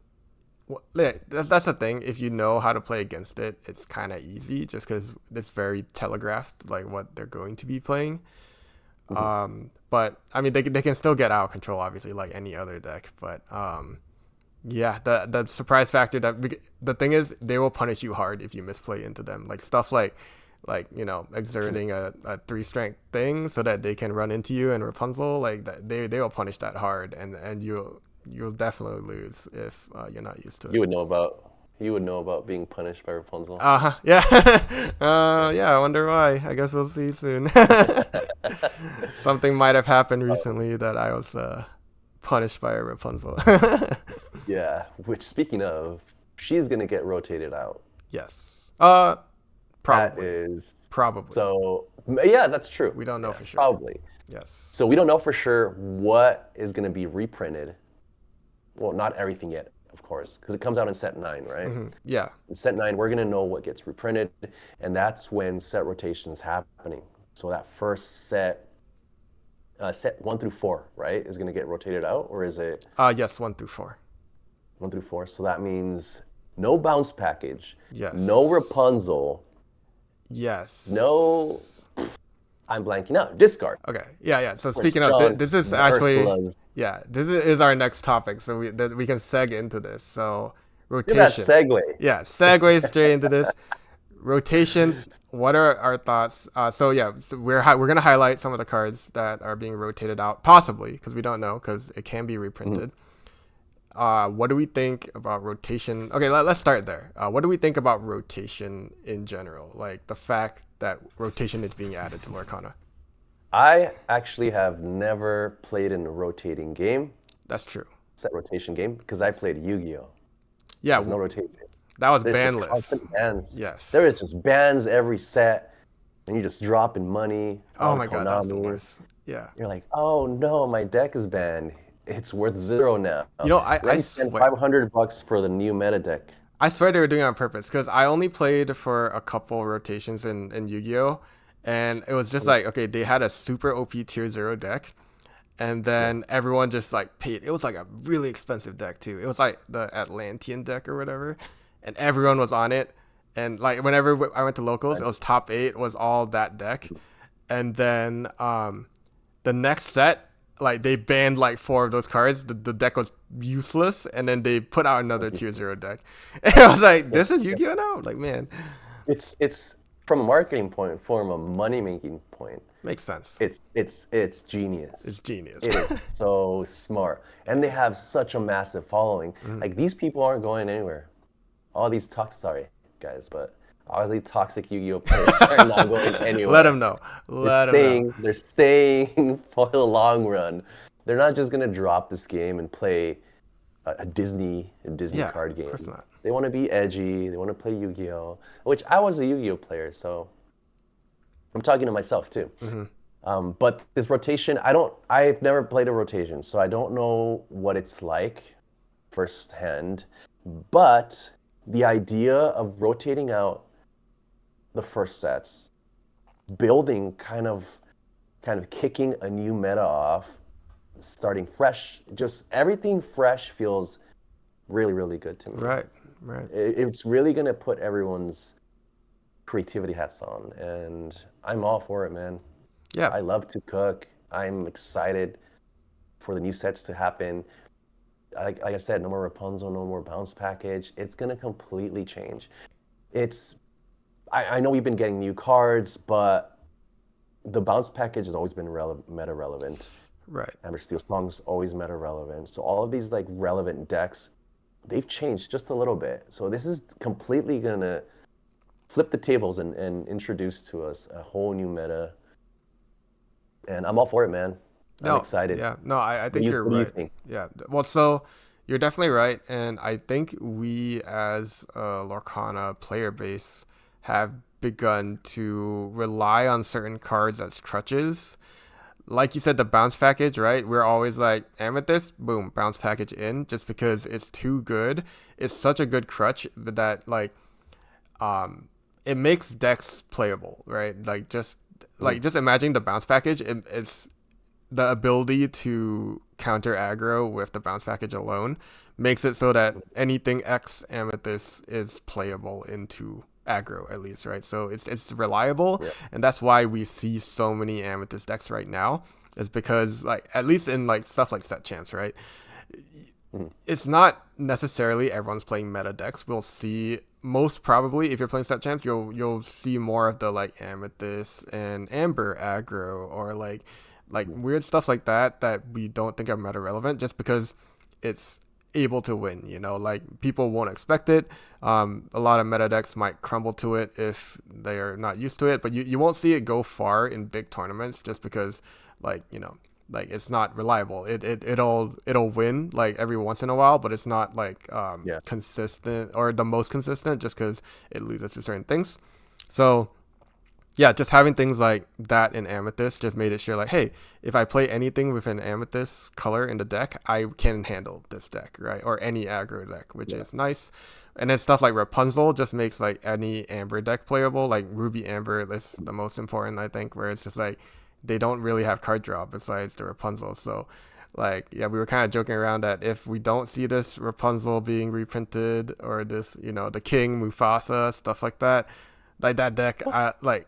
[SPEAKER 1] That's the thing. If you know how to play against it, it's kind of easy, just because it's very telegraphed, what they're going to be playing. But I mean, they can still get out of control, obviously, like any other deck. But the surprise factor, the thing is, they will punish you hard if you misplay into them. Stuff like exerting a 3-strength thing so that they can run into you and Rapunzel. They will punish that hard, and you'll definitely lose if you're not used to it.
[SPEAKER 2] You would know about being punished by Rapunzel.
[SPEAKER 1] Yeah. I wonder why. I guess we'll see soon. Something might have happened recently that I was punished by a Rapunzel.
[SPEAKER 2] Yeah, which, speaking of, she's gonna get rotated out.
[SPEAKER 1] Yes. Probably.
[SPEAKER 2] That is
[SPEAKER 1] probably.
[SPEAKER 2] So yeah, that's true.
[SPEAKER 1] We don't know for sure.
[SPEAKER 2] Probably.
[SPEAKER 1] Yes.
[SPEAKER 2] So we don't know for sure what is gonna be reprinted. Well, not everything yet, of course, because it comes out in set 9, right?
[SPEAKER 1] Mm-hmm. Yeah.
[SPEAKER 2] In set 9, we're gonna know what gets reprinted, and that's when set rotation is happening. So that first set 1 through 4, right, is gonna get rotated out, or is it?
[SPEAKER 1] Yes, 1 through 4.
[SPEAKER 2] 1 through 4. So that means no bounce package.
[SPEAKER 1] Yes.
[SPEAKER 2] No Rapunzel.
[SPEAKER 1] Yes.
[SPEAKER 2] No. I'm blanking out. Discard.
[SPEAKER 1] Okay. Yeah. So speaking of, this is actually, this is our next topic. So we can seg into this. So rotation.
[SPEAKER 2] Look at that segue.
[SPEAKER 1] Yeah, segue straight into this. Rotation. What are our thoughts? So we're gonna highlight some of the cards that are being rotated out, possibly, because we don't know, because it can be reprinted. What do we think about rotation? Okay, let's start there. What do we think about rotation in general? The fact that rotation is being added to Lorcana.
[SPEAKER 2] I actually have never played in a rotating game.
[SPEAKER 1] That's true.
[SPEAKER 2] Set rotation game, because I played Yu-Gi-Oh!
[SPEAKER 1] Yeah.
[SPEAKER 2] There's no rotation.
[SPEAKER 1] That was
[SPEAKER 2] There's
[SPEAKER 1] banless.
[SPEAKER 2] constant bans.
[SPEAKER 1] Yes.
[SPEAKER 2] There is just bans every set, and you just dropping money.
[SPEAKER 1] Oh my God, that's the worst. Yeah.
[SPEAKER 2] You're like, oh no, my deck is banned. It's worth 0 now.
[SPEAKER 1] I
[SPEAKER 2] spent $500 for the new meta deck.
[SPEAKER 1] I swear they were doing it on purpose, because I only played for a couple rotations in Yu-Gi-Oh! And it was just okay, they had a super OP tier 0 deck, and then everyone just paid. It was a really expensive deck too. It was the Atlantean deck or whatever, and everyone was on it. And whenever I went to locals, it was top 8 was all that deck. And then the next set, like they banned like 4 of those cards. The deck was useless, and then they put out another tier 0 deck. And I was like, this is Yu-Gi-Oh now? Like, man,
[SPEAKER 2] It's from a marketing point, from a money making point.
[SPEAKER 1] makes sense.
[SPEAKER 2] It's genius.
[SPEAKER 1] It's genius.
[SPEAKER 2] It is so smart, and they have such a massive following. Like these people aren't going anywhere. All these sorry guys, but all these toxic Yu-Gi-Oh players are not going anywhere.
[SPEAKER 1] Let them know. Let them know.
[SPEAKER 2] They're staying for the long run. They're not just gonna drop this game and play a Disney card game.
[SPEAKER 1] Of course not.
[SPEAKER 2] They want to be edgy. They want to play Yu-Gi-Oh, which I was a Yu-Gi-Oh player, so I'm talking to myself too. But this rotation, I've never played a rotation, so I don't know what it's like firsthand. But the idea of rotating out the first sets, building kind of kicking a new meta off, starting fresh, just everything fresh feels really, really good to me.
[SPEAKER 1] Right.
[SPEAKER 2] It's really gonna put everyone's creativity hats on, and I'm all for it, man.
[SPEAKER 1] Yeah.
[SPEAKER 2] I love to cook. I'm excited for the new sets to happen. Like I said, no more Rapunzel, no more bounce package. It's gonna completely change. I know we've been getting new cards, but the bounce package has always been meta relevant.
[SPEAKER 1] Right.
[SPEAKER 2] Amber Steel Song's always meta relevant. So all of these like relevant decks, they've changed just a little bit. So this is completely gonna flip the tables and introduce to us a whole new meta. And I'm all for it, man. I'm excited.
[SPEAKER 1] Yeah. No, I think you're
[SPEAKER 2] what do you
[SPEAKER 1] right.
[SPEAKER 2] think?
[SPEAKER 1] Yeah. Well, so you're definitely right. And I think we as a Lorcana player base have begun to rely on certain cards as crutches. Like you said, the bounce package, right? We're always like, Amethyst, boom, bounce package in, just because it's too good. It's such a good crutch that like it makes decks playable, right? Like just imagine the bounce package. It's the ability to counter aggro with the bounce package alone makes it so that anything X Amethyst is playable into aggro, at least, right? So it's reliable, and that's why we see so many Amethyst decks right now, is because like at least in like stuff like set champs, right? It's not necessarily everyone's playing meta decks. We'll see most probably if you're playing set champs, you'll see more of the like Amethyst and Amber aggro, or like weird stuff like that we don't think are meta relevant, just because it's able to win, you know, like people won't expect it. A lot of meta decks might crumble to it if they are not used to it, but you won't see it go far in big tournaments, just because like, you know, like it's not reliable. It'll win like every once in a while, but it's not like consistent or the most consistent, just because it loses to certain things. So yeah, just having things like that in Amethyst just made it sure like, hey, if I play anything with an Amethyst color in the deck, I can handle this deck, right? Or any aggro deck, which is nice. And then stuff like Rapunzel just makes like any Amber deck playable. Like Ruby Amber is the most important, I think, where it's just like they don't really have card draw besides the Rapunzel. So like, yeah, we were kind of joking around that if we don't see this Rapunzel being reprinted, or this, you know, the King, Mufasa, stuff like that, like that deck, that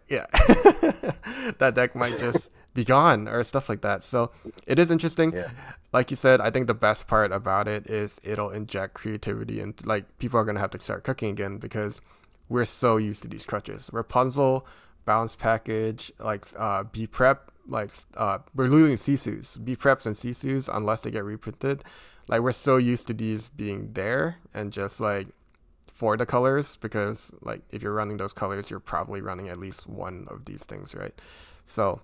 [SPEAKER 1] deck might just be gone or stuff like that. So it is interesting. Yeah. Like you said, I think the best part about it is it'll inject creativity, and like people are going to have to start cooking again, because we're so used to these crutches. Rapunzel, bounce package, like B prep, like we're losing Sisus, B preps and Sisus unless they get reprinted. Like we're so used to these being there and just like for the colors, because like if you're running those colors, you're probably running at least one of these things, right? So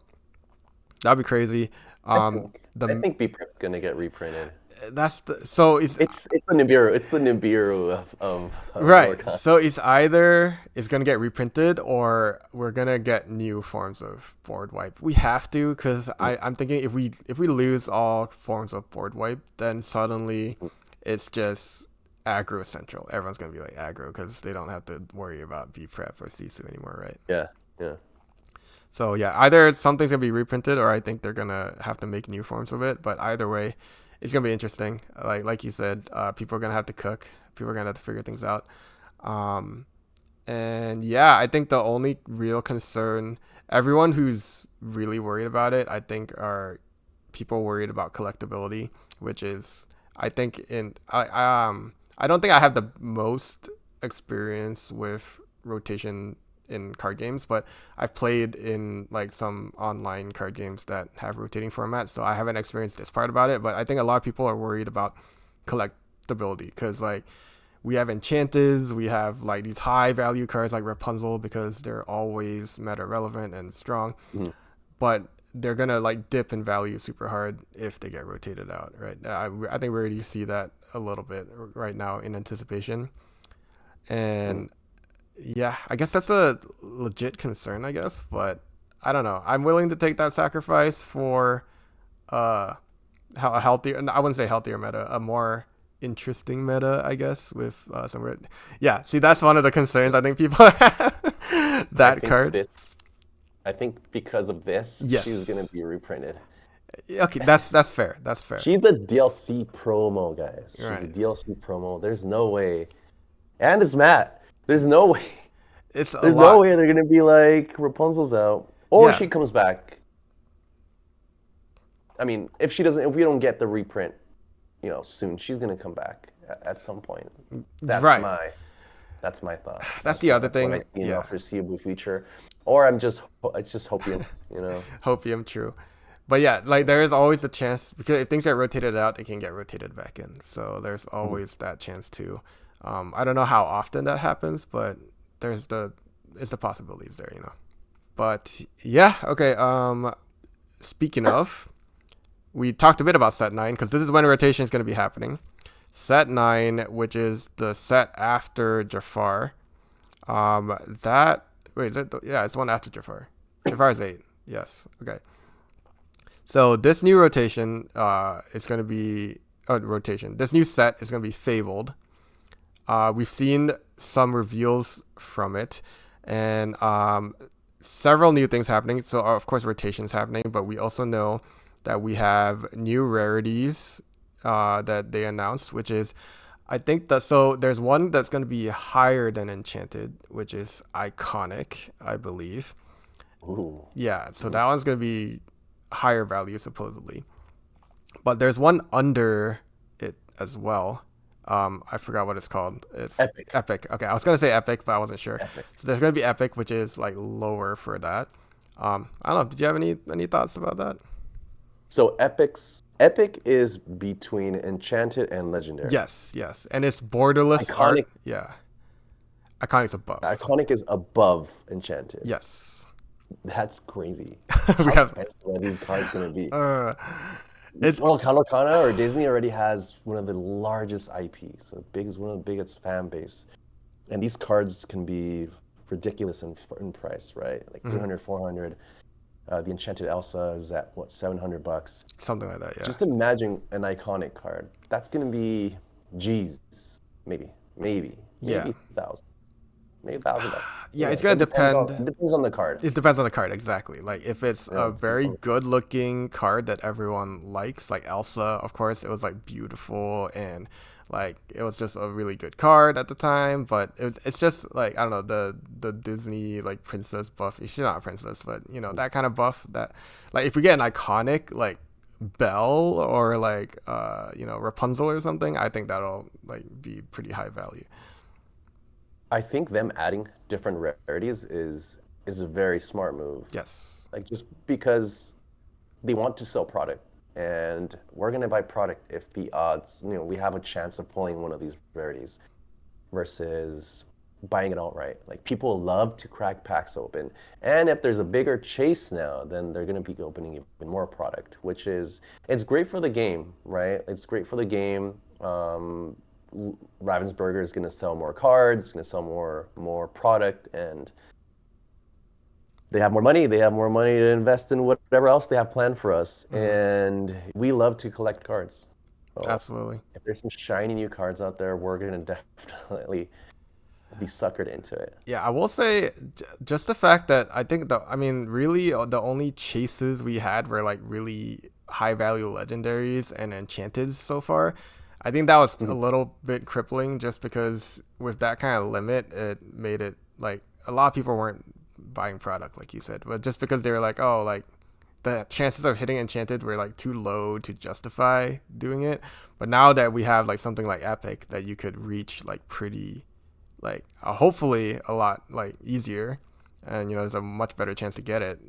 [SPEAKER 1] that'd be crazy.
[SPEAKER 2] I think B Prep's gonna get reprinted.
[SPEAKER 1] It's the
[SPEAKER 2] Nibiru. It's the Nibiru of
[SPEAKER 1] right.
[SPEAKER 2] Lorcana.
[SPEAKER 1] So it's either it's gonna get reprinted, or we're gonna get new forms of board wipe. We have to, because I'm thinking if we lose all forms of board wipe, then suddenly it's just aggro central. Everyone's gonna be like aggro, because they don't have to worry about B prep or Sisu anymore, right?
[SPEAKER 2] Yeah.
[SPEAKER 1] So yeah, either something's gonna be reprinted, or I think they're gonna have to make new forms of it. But either way, it's gonna be interesting. Like you said, people are gonna have to cook. People are gonna have to figure things out. And yeah, I think the only real concern, everyone who's really worried about it, I think, are people worried about collectability, which is I think I don't think I have the most experience with rotation in card games, but I've played in like some online card games that have rotating formats, so I haven't experienced this part about it. But I think a lot of people are worried about collectability because like we have enchanters, we have like these high value cards like Rapunzel because they're always meta relevant and strong, but they're gonna like dip in value super hard if they get rotated out, right? I think we already see that a little bit right now in anticipation, and yeah, I guess that's a legit concern, I guess, but I don't know. I'm willing to take that sacrifice for a healthier, I wouldn't say healthier meta, a more interesting meta, I guess, with some. Yeah, see, that's one of the concerns I think people have. That card.
[SPEAKER 2] I think because of this,
[SPEAKER 1] yes,
[SPEAKER 2] she's gonna be reprinted.
[SPEAKER 1] Okay, that's fair. That's fair.
[SPEAKER 2] She's a DLC promo, guys. She's a DLC promo. There's no way, and it's Matt. There's no way. There's no way they're gonna be like Rapunzel's out, or she comes back. I mean, if we don't get the reprint, soon, she's gonna come back at some point. That's my thought.
[SPEAKER 1] That's the other thing.
[SPEAKER 2] Foreseeable future, or it's just hopium.
[SPEAKER 1] Hopium, true. But yeah, like there is always a chance because if things get rotated out, they can get rotated back in. So there's always that chance too. I don't know how often that happens, but it's the possibilities there, But yeah, okay. Speaking of, we talked a bit about set 9 because this is when rotation is going to be happening. Set 9, which is the set after Jafar. It's the one after Jafar. Jafar is 8. Yes. Okay. So this new rotation is going to be rotation. This new set is going to be Fabled. We've seen some reveals from it, and several new things happening. So of course rotation's happening, but we also know that we have new rarities that they announced, which is, I think so there's one that's going to be higher than Enchanted, which is Iconic, I believe.
[SPEAKER 2] Ooh.
[SPEAKER 1] Yeah, so that one's going to be higher value supposedly. But there's one under it as well. I forgot what it's called. It's Epic. Okay, I was going to say Epic, but I wasn't sure. Epic. So there's going to be Epic, which is like lower for that. I don't know. Did you have any thoughts about that?
[SPEAKER 2] So Epic is between Enchanted and Legendary.
[SPEAKER 1] Yes, and it's borderless art. Yeah, Iconic's above.
[SPEAKER 2] Iconic is above Enchanted.
[SPEAKER 1] Yes,
[SPEAKER 2] that's crazy. How expensive are these cards gonna be? Lorcana or Disney already has one of the largest IPs, so one of the biggest fan base, and these cards can be ridiculous in price, right? Like 300, 400. The Enchanted Elsa is at $700,
[SPEAKER 1] something like that. Yeah.
[SPEAKER 2] Just imagine an Iconic card. That's gonna be G's, maybe $1,000, maybe $1,000.
[SPEAKER 1] Yeah, it's gonna depend.
[SPEAKER 2] It depends on the card.
[SPEAKER 1] It depends on the card, exactly. Like if it's a very good-looking card that everyone likes, like Elsa, of course, it was like beautiful and like it was just a really good card at the time. But it's just like, I don't know, the Disney like princess buff. She's not a princess, but that kind of buff that like if we get an Iconic like Belle or like Rapunzel or something, I think that'll like be pretty high value.
[SPEAKER 2] I think them adding different rarities is a very smart move.
[SPEAKER 1] Yes.
[SPEAKER 2] Like just because they want to sell product, and we're gonna buy product if the odds, we have a chance of pulling one of these rarities, versus buying it outright. Like people love to crack packs open, and if there's a bigger chase now, then they're gonna be opening even more product, which is it's great for the game, right? It's great for the game. Ravensburger is going to sell more cards, going to sell more product, and they have more money. They have more money to invest in whatever else they have planned for us. And we love to collect cards. So
[SPEAKER 1] absolutely.
[SPEAKER 2] If there's some shiny new cards out there, we're going to definitely be suckered into it.
[SPEAKER 1] Yeah, I will say just the fact that I think really the only chases we had were like really high value legendaries and enchanteds so far. I think that was a little bit crippling just because with that kind of limit, it made it like a lot of people weren't buying product, like you said, but just because they were like, oh, like the chances of hitting enchanted were like too low to justify doing it. But now that we have like something like epic that you could reach like pretty, like hopefully a lot like easier, and there's a much better chance to get it.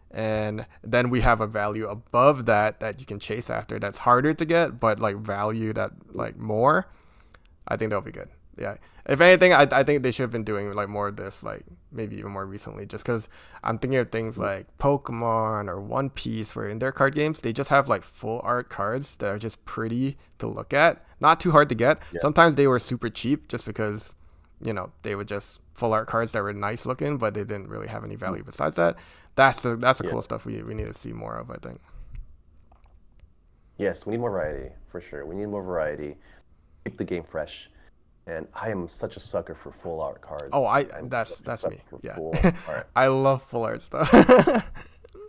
[SPEAKER 1] And then we have a value above that you can chase after that's harder to get, but like valued at like more. I think that'll be good. Yeah. If anything, I think they should have been doing like more of this, like maybe even more recently, just because I'm thinking of things like Pokemon or One Piece, where in their card games, they just have like full art cards that are just pretty to look at, not too hard to get. Yeah. Sometimes they were super cheap just because, they were just full art cards that were nice looking, but they didn't really have any value besides that. That's the cool stuff we need to see more of, I think.
[SPEAKER 2] Yes, we need more variety, for sure. We need more variety. Keep the game fresh. And I am such a sucker for full art cards.
[SPEAKER 1] Oh, that's me. Yeah. I love full art stuff.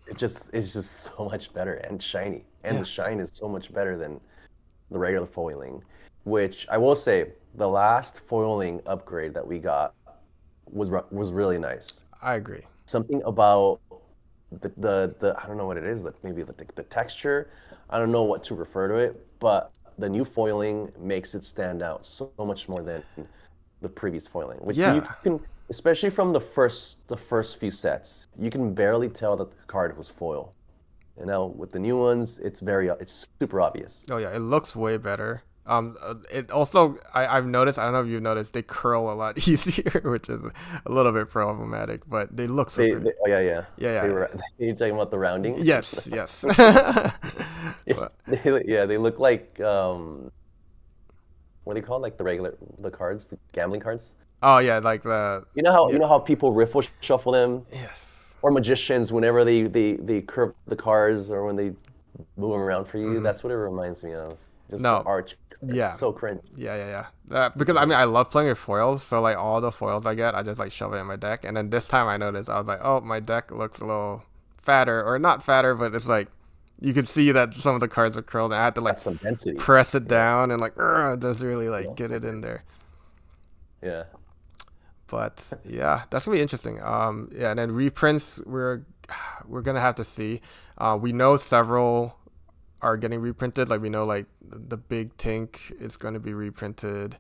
[SPEAKER 2] It's just so much better and shiny. And the shine is so much better than the regular foiling, which I will say the last foiling upgrade that we got was really nice.
[SPEAKER 1] I agree.
[SPEAKER 2] Something about the I don't know what it is, like maybe the texture. I don't know what to refer to it, but the new foiling makes it stand out so much more than the previous foiling. Which you can, especially from the first few sets, you can barely tell that the card was foil. And now with the new ones, it's super obvious.
[SPEAKER 1] Oh yeah, it looks way better. It also, I've noticed, I don't know if you've noticed, they curl a lot easier, which is a little bit problematic, but they look so good.
[SPEAKER 2] Yeah. You're talking about the rounding?
[SPEAKER 1] Yes.
[SPEAKER 2] They look like, what do you call it? Like the cards, the gambling cards?
[SPEAKER 1] Oh yeah, like the...
[SPEAKER 2] You know how people riffle shuffle them?
[SPEAKER 1] Yes.
[SPEAKER 2] Or magicians, whenever they curve the cards or when they move them around for you, mm-hmm. That's what it reminds me of. Just the arch. It's so cringe.
[SPEAKER 1] Yeah. Because I love playing with foils, so like all the foils I get, I just like shove it in my deck. And then this time I noticed, I was like, oh, my deck looks a little fatter, or not fatter, but it's like you could see that some of the cards are curled, and I had to like
[SPEAKER 2] some density.
[SPEAKER 1] Press it down and like just really like get it in there.
[SPEAKER 2] Yeah.
[SPEAKER 1] But yeah, that's gonna be interesting. And then reprints we're gonna have to see. We know several are getting reprinted. Like we know like the big tank is going to be reprinted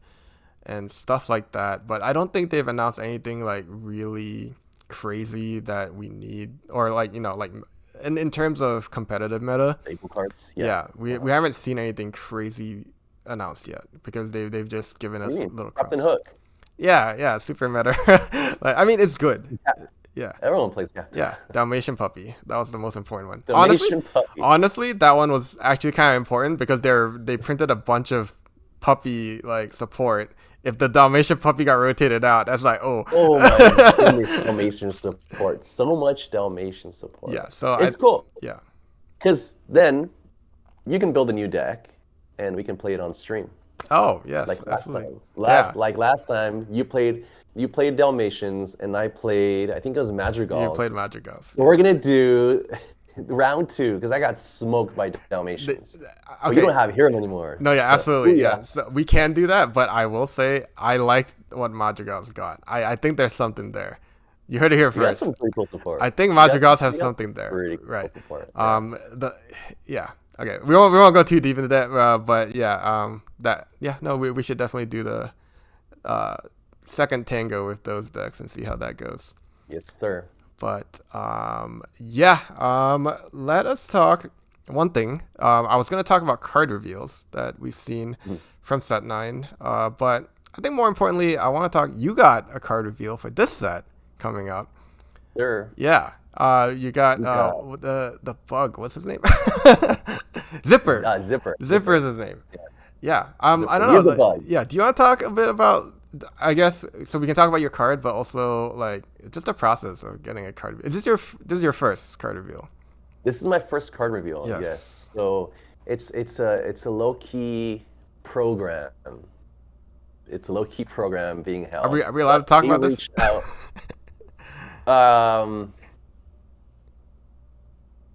[SPEAKER 1] and stuff like that, but I don't think they've announced anything like really crazy that we need, or like like in terms of competitive meta
[SPEAKER 2] staple cards.
[SPEAKER 1] We haven't seen anything crazy announced yet, because they've just given us little
[SPEAKER 2] Captain Hook.
[SPEAKER 1] Yeah, super meta. Like, I mean, it's good. Yeah.
[SPEAKER 2] Everyone plays Captain.
[SPEAKER 1] Yeah, Dalmatian Puppy. That was the most important one.
[SPEAKER 2] Puppy.
[SPEAKER 1] Honestly, that one was actually kind of important, because they printed a bunch of puppy like support. If the Dalmatian Puppy got rotated out, that's like, oh
[SPEAKER 2] my goodness, Dalmatian support. So much Dalmatian support.
[SPEAKER 1] Yeah, so
[SPEAKER 2] it's cool.
[SPEAKER 1] Yeah.
[SPEAKER 2] Because then you can build a new deck and we can play it on stream.
[SPEAKER 1] Oh, yes.
[SPEAKER 2] Like last time you played Dalmatians and I played, I think it was Madrigals.
[SPEAKER 1] You played Madrigals.
[SPEAKER 2] So we're going to do round 2, because I got smoked by Dalmatians. But you don't have Hero anymore.
[SPEAKER 1] No, yeah, absolutely. Yeah. So we can do that, but I will say I liked what Madrigals got. I think there's something there. You heard it here first.
[SPEAKER 2] Some pretty cool support.
[SPEAKER 1] I think Madrigals have something there.
[SPEAKER 2] Pretty cool
[SPEAKER 1] right.
[SPEAKER 2] support.
[SPEAKER 1] Yeah. Okay, we won't go too deep into that, but we should definitely do the second tango with those decks and see how that goes.
[SPEAKER 2] Yes, sir.
[SPEAKER 1] But let us talk one thing. I was gonna talk about card reveals that we've seen from set 9, but I think more importantly, I want to talk. You got a card reveal for this set coming up.
[SPEAKER 2] Sure.
[SPEAKER 1] Yeah. You got the bug. What's his name? Zipper. Zipper is his name. Yeah. I don't know. Yeah. Do you want to talk a bit about? I guess so. We can talk about your card, but also like just the process of getting a card. This is your first card reveal?
[SPEAKER 2] This is my first card reveal. Yes. So it's a low key program. It's a low key program being held.
[SPEAKER 1] Are we allowed to talk about this?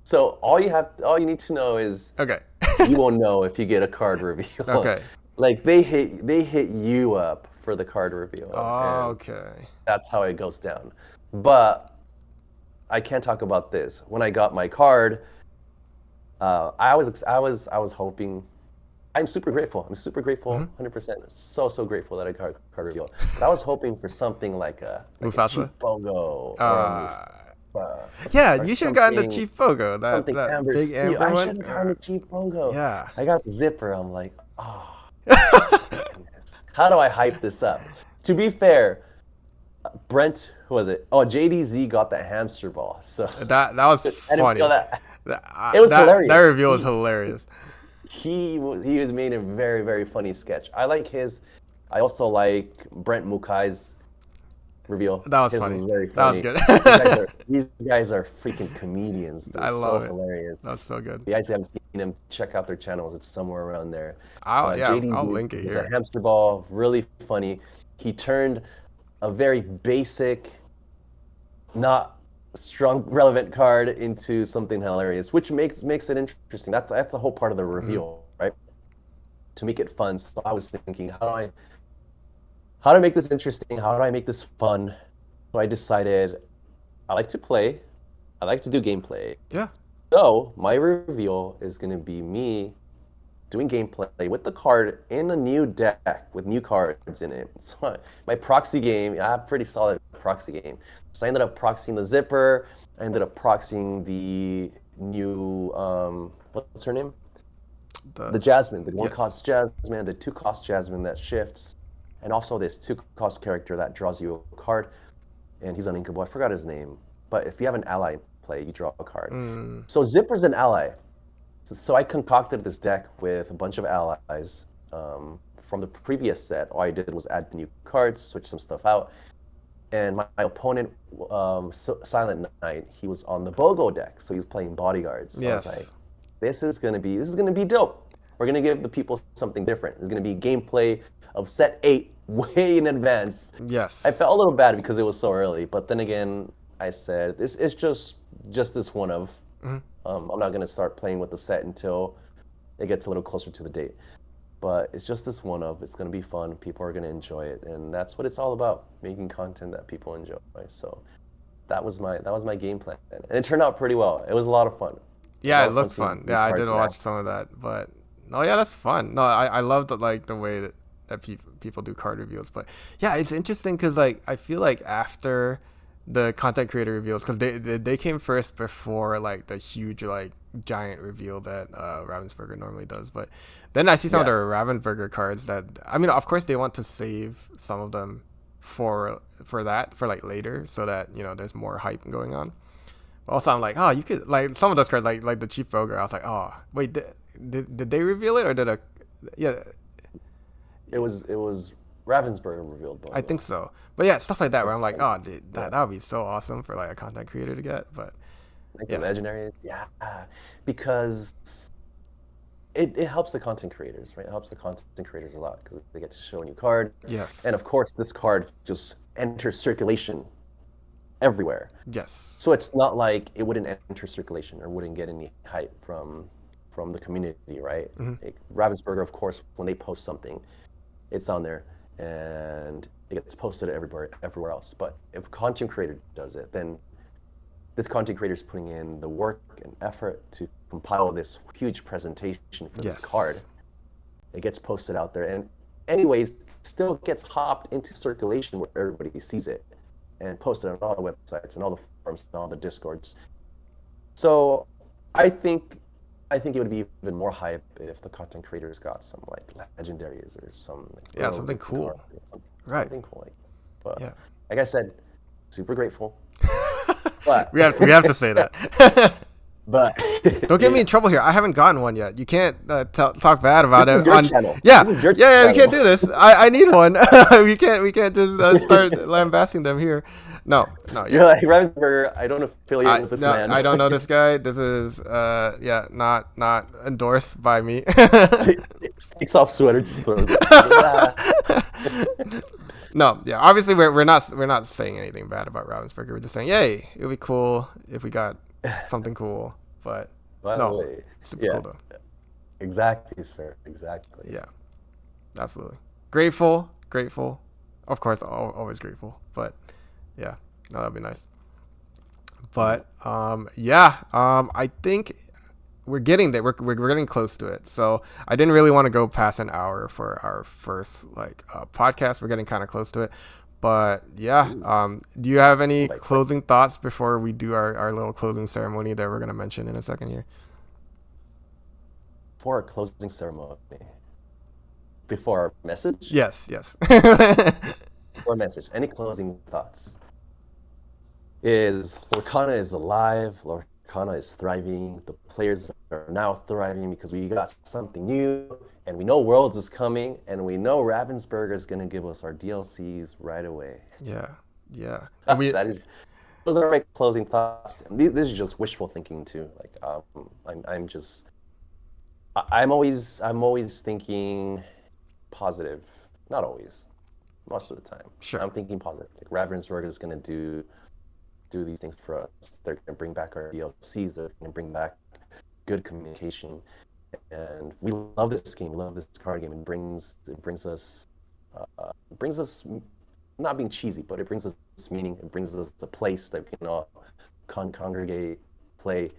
[SPEAKER 2] So all you need to know is you won't know if you get a card reveal.
[SPEAKER 1] Okay.
[SPEAKER 2] Like they hit you up for the card reveal.
[SPEAKER 1] Oh, okay.
[SPEAKER 2] That's how it goes down. But I can't talk about this. When I got my card, I was hoping. I'm super grateful. I'm super grateful, 100%. So grateful that I got card reveal. But I was hoping for something like a
[SPEAKER 1] Mufasa?
[SPEAKER 2] Chief Bogo or a
[SPEAKER 1] Yeah,
[SPEAKER 2] or
[SPEAKER 1] you should have gotten the
[SPEAKER 2] something
[SPEAKER 1] Chief Fogo,
[SPEAKER 2] something
[SPEAKER 1] that
[SPEAKER 2] Amber
[SPEAKER 1] big
[SPEAKER 2] Steel.
[SPEAKER 1] amber
[SPEAKER 2] I
[SPEAKER 1] one.
[SPEAKER 2] should have gotten the Chief Bogo.
[SPEAKER 1] Yeah.
[SPEAKER 2] I got the zipper. I'm like, oh, goodness. How do I hype this up? To be fair, Brent, who was it? Oh, JDZ got that hamster ball. So
[SPEAKER 1] That was
[SPEAKER 2] I didn't
[SPEAKER 1] funny.
[SPEAKER 2] feel that.
[SPEAKER 1] It
[SPEAKER 2] It was hilarious.
[SPEAKER 1] That reveal was hilarious.
[SPEAKER 2] He was made a very, very funny sketch. I like his. I also like Brent Mukai's reveal.
[SPEAKER 1] That was
[SPEAKER 2] His
[SPEAKER 1] funny.
[SPEAKER 2] Was very
[SPEAKER 1] That was
[SPEAKER 2] funny.
[SPEAKER 1] good.
[SPEAKER 2] These guys are freaking comedians. They're
[SPEAKER 1] I love
[SPEAKER 2] so
[SPEAKER 1] it.
[SPEAKER 2] hilarious.
[SPEAKER 1] That's so good.
[SPEAKER 2] If you guys haven't seen them, check out their channels. It's somewhere around there.
[SPEAKER 1] I'll
[SPEAKER 2] JDZ
[SPEAKER 1] link it
[SPEAKER 2] is
[SPEAKER 1] here.
[SPEAKER 2] a hamster ball, really funny. He turned a very basic, not strong relevant card into something hilarious, which makes it interesting. That's the whole part of the reveal, right? To make it fun. So I was thinking, how do I make this interesting? How do I make this fun? So I decided I like to play. I like to do gameplay.
[SPEAKER 1] Yeah.
[SPEAKER 2] So my reveal is going to be me doing gameplay with the card in a new deck with new cards in it. So my proxy game, I have a pretty solid proxy game. So I ended up proxying the zipper. I ended up proxying the new, what's her name? The Jasmine, the one-cost Jasmine, the two-cost Jasmine that shifts, and also this two-cost character that draws you a card, and he's uninkable. I forgot his name, but if you have an ally in play, you draw a card. So Zipper's an ally. So I concocted this deck with a bunch of allies from the previous set. All I did was add the new cards, switch some stuff out, and my opponent, Silent Knight, he was on the Bogo deck, so he was playing bodyguards. So
[SPEAKER 1] Yes.
[SPEAKER 2] I was like, this is gonna be dope. We're gonna give the people something different. It's gonna be gameplay of set 8 way in advance.
[SPEAKER 1] Yes.
[SPEAKER 2] I felt a little bad because it was so early, but then again, I said this is just this one of. I'm not gonna start playing with the set until it gets a little closer to the date. But it's just this one of. It's gonna be fun. People are gonna enjoy it, and that's what it's all about: making content that people enjoy. So that was my game plan, and it turned out pretty well. It was a lot of fun.
[SPEAKER 1] Yeah, it looked fun. Yeah, I did watch some of that, but yeah, that's fun. No, I love the way that people do card reveals. But yeah, it's interesting because I feel like after the content creator reveals, because they came first before the huge giant reveal that Ravensburger normally does. But then I see some of the Ravensburger cards that, I mean, of course they want to save some of them for later, so that there's more hype going on. Also, I'm like, oh, you could some of those cards, like the Chief Ogre. I was like, oh, wait, did they reveal it, or did
[SPEAKER 2] It was Ravensburger revealed.
[SPEAKER 1] I think so. But yeah, stuff like that where I'm like, oh, dude, that would be so awesome for a content creator to get. But
[SPEAKER 2] the legendary, because it helps the content creators, right? It helps the content creators a lot because they get to show a new card.
[SPEAKER 1] Yes.
[SPEAKER 2] And of course, this card just enters circulation everywhere.
[SPEAKER 1] Yes.
[SPEAKER 2] So it's not like it wouldn't enter circulation or wouldn't get any hype from the community, right? Ravensburger, of course, when they post something, it's on there and it gets posted everywhere else. But if a content creator does it, then this content creator is putting in the work and effort to compile this huge presentation for this card. It gets posted out there, and anyways, still gets hopped into circulation where everybody sees it and posted on all the websites and all the forums and all the discords. So I think it would be even more hype if the content creators got some legendaries or some
[SPEAKER 1] something cool.
[SPEAKER 2] Something cool. But
[SPEAKER 1] yeah,
[SPEAKER 2] like I said, super grateful. But
[SPEAKER 1] we have to say that.
[SPEAKER 2] But
[SPEAKER 1] don't get me in trouble here. I haven't gotten one yet. You can't talk bad about
[SPEAKER 2] this
[SPEAKER 1] it.
[SPEAKER 2] Is your channel.
[SPEAKER 1] Yeah,
[SPEAKER 2] this is your
[SPEAKER 1] channel. We can't do this. I need one. we can't just start lambasting them here. No.
[SPEAKER 2] You're like Ravensburger. I don't affiliate with this man.
[SPEAKER 1] I don't know this guy. This is not endorsed by me.
[SPEAKER 2] Takes off sweater, just throws it.
[SPEAKER 1] No, yeah. Obviously, we're not saying anything bad about Ravensburger. We're just saying, yay, it would be cool if we got something cool. But super cool though.
[SPEAKER 2] Exactly, sir. Exactly.
[SPEAKER 1] Yeah, absolutely. Grateful. Of course, always grateful. But yeah, no, that'd be nice. But I think we're getting there. We're getting close to it. So I didn't really want to go past an hour for our first podcast. We're getting kind of close to it. But yeah, do you have any closing thoughts before we do our little closing ceremony that we're going to mention in a second here?
[SPEAKER 2] For our closing ceremony, before our message?
[SPEAKER 1] Yes.
[SPEAKER 2] Or message. Any closing thoughts? Lorcana is alive. Lorcana is thriving. The players are now thriving because we got something new, and we know Worlds is coming, and we know Ravensburger is gonna give us our DLCs right away.
[SPEAKER 1] Yeah.
[SPEAKER 2] Those are my closing thoughts. And this is just wishful thinking too. I'm always thinking positive. Not always. Most of the time.
[SPEAKER 1] Sure.
[SPEAKER 2] I'm thinking positive. Like Ravensburger is gonna do these things for us. They're gonna bring back our DLCs. They're gonna bring back good communication. And we love this game. We love this card game. It brings us not being cheesy, but it brings us meaning. It brings us a place that we can all congregate, play,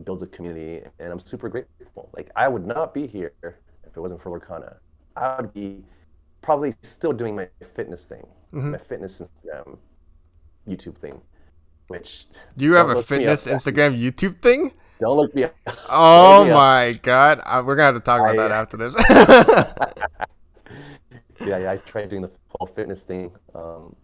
[SPEAKER 2] builds a community, and I'm super grateful. Like, I would not be here if it wasn't for Lorcana. I would be probably still doing my fitness thing, my fitness Instagram, YouTube thing. Which
[SPEAKER 1] do you have a fitness Instagram, YouTube thing?
[SPEAKER 2] Don't look me up.
[SPEAKER 1] Oh my God, we're gonna have to talk about that after this.
[SPEAKER 2] Yeah, I tried doing the whole fitness thing,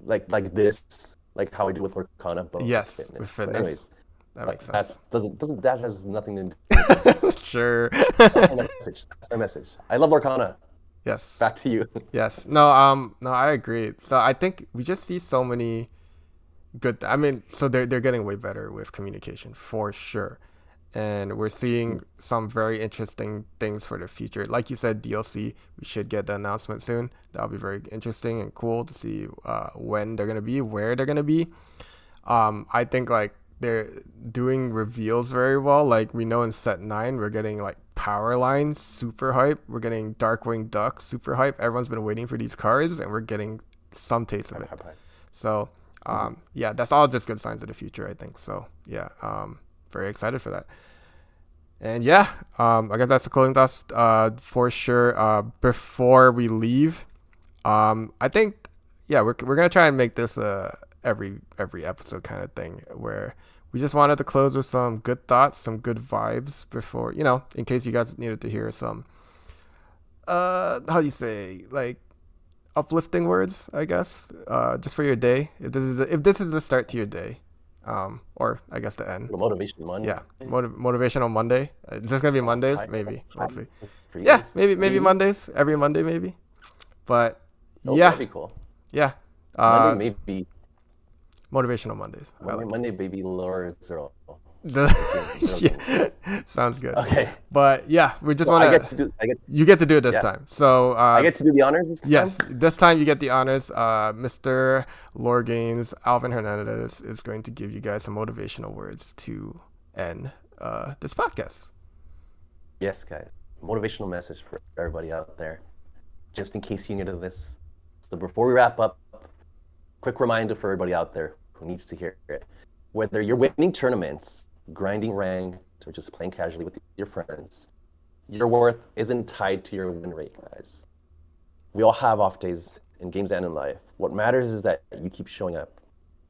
[SPEAKER 2] like this, like how I do with Lorcana, but
[SPEAKER 1] yes, with fitness.
[SPEAKER 2] Anyways,
[SPEAKER 1] that makes sense.
[SPEAKER 2] That has nothing to do with it.
[SPEAKER 1] Sure.
[SPEAKER 2] That's my message. I love Lorcana.
[SPEAKER 1] Yes.
[SPEAKER 2] Back to you.
[SPEAKER 1] Yes. No, I agree. So I think we just see so many good, so they're getting way better with communication for sure. And we're seeing some very interesting things for the future. Like you said, DLC, we should get the announcement soon. That'll be very interesting and cool to see when they're going to be, where they're going to be. I think like they're doing reveals very well. Like we know in set 9, we're getting like Power Line, super hype. We're getting Darkwing Duck, super hype. Everyone's been waiting for these cards and we're getting some taste of it. So yeah, that's all just good signs of the future, I think. So yeah, very excited for that. And yeah, I guess that's the closing thoughts for sure. Before we leave, I think we're gonna try and make this every episode kind of thing where we just wanted to close with some good thoughts, some good vibes before, in case you guys needed to hear some how do you say, like, uplifting words, I guess, just for your day. If this is the start to your day. Or I guess the end.
[SPEAKER 2] Motivation Monday.
[SPEAKER 1] Yeah, motivational Monday. Is this gonna be Mondays? Maybe. We'll see. Yeah, maybe Mondays. Every Monday, maybe. But yeah,
[SPEAKER 2] that'd be cool.
[SPEAKER 1] Yeah.
[SPEAKER 2] Monday maybe.
[SPEAKER 1] Motivational Mondays.
[SPEAKER 2] Monday baby Lore Zero.
[SPEAKER 1] Yeah, sounds good.
[SPEAKER 2] Okay.
[SPEAKER 1] But yeah, we just want to. You get to do it this time. So
[SPEAKER 2] I get to do the honors this time?
[SPEAKER 1] Yes, this time you get the honors. Mr. LoreGainz, Alvin Hernandez, is going to give you guys some motivational words to end this podcast.
[SPEAKER 2] Yes, guys. Motivational message for everybody out there, just in case you're new to this. So before we wrap up, quick reminder for everybody out there who needs to hear it. Whether you're winning tournaments, grinding ranked, or just playing casually with your friends, your worth isn't tied to your win rate, guys. We all have off days in games and in life. What matters is that you keep showing up,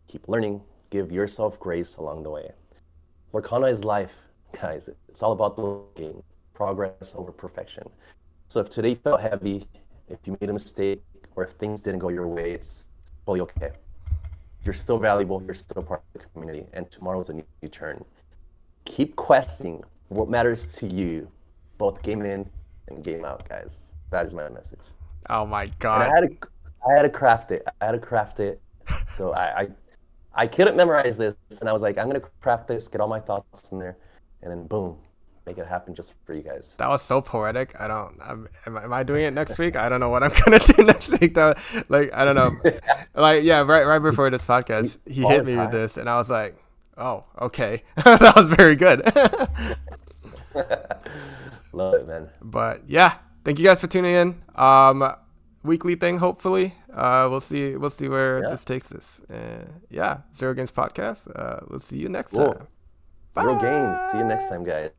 [SPEAKER 2] keep learning, give yourself grace along the way. Lorcana is life, guys. It's all about the game, progress over perfection. So if today felt heavy, if you made a mistake, or if things didn't go your way, it's fully okay. You're still valuable, you're still part of the community, and tomorrow's a new turn. Keep questing what matters to you, both game in and game out, guys. That is my message.
[SPEAKER 1] Oh my God.
[SPEAKER 2] And I had to craft it. So I couldn't memorize this, and I was like, I'm gonna craft this, get all my thoughts in there, and then boom, make it happen just for you guys.
[SPEAKER 1] That was so poetic. Am I doing it next week? I don't know what I'm gonna do next week. I don't know. Right before this podcast, he hit me with this, and I was like, oh, okay. That was very good.
[SPEAKER 2] Love it, man.
[SPEAKER 1] But yeah, thank you guys for tuning in. Weekly thing, hopefully. We'll see where this takes us. ZeroGainz Podcast. We'll see you next time.
[SPEAKER 2] ZeroGainz. See you next time, guys.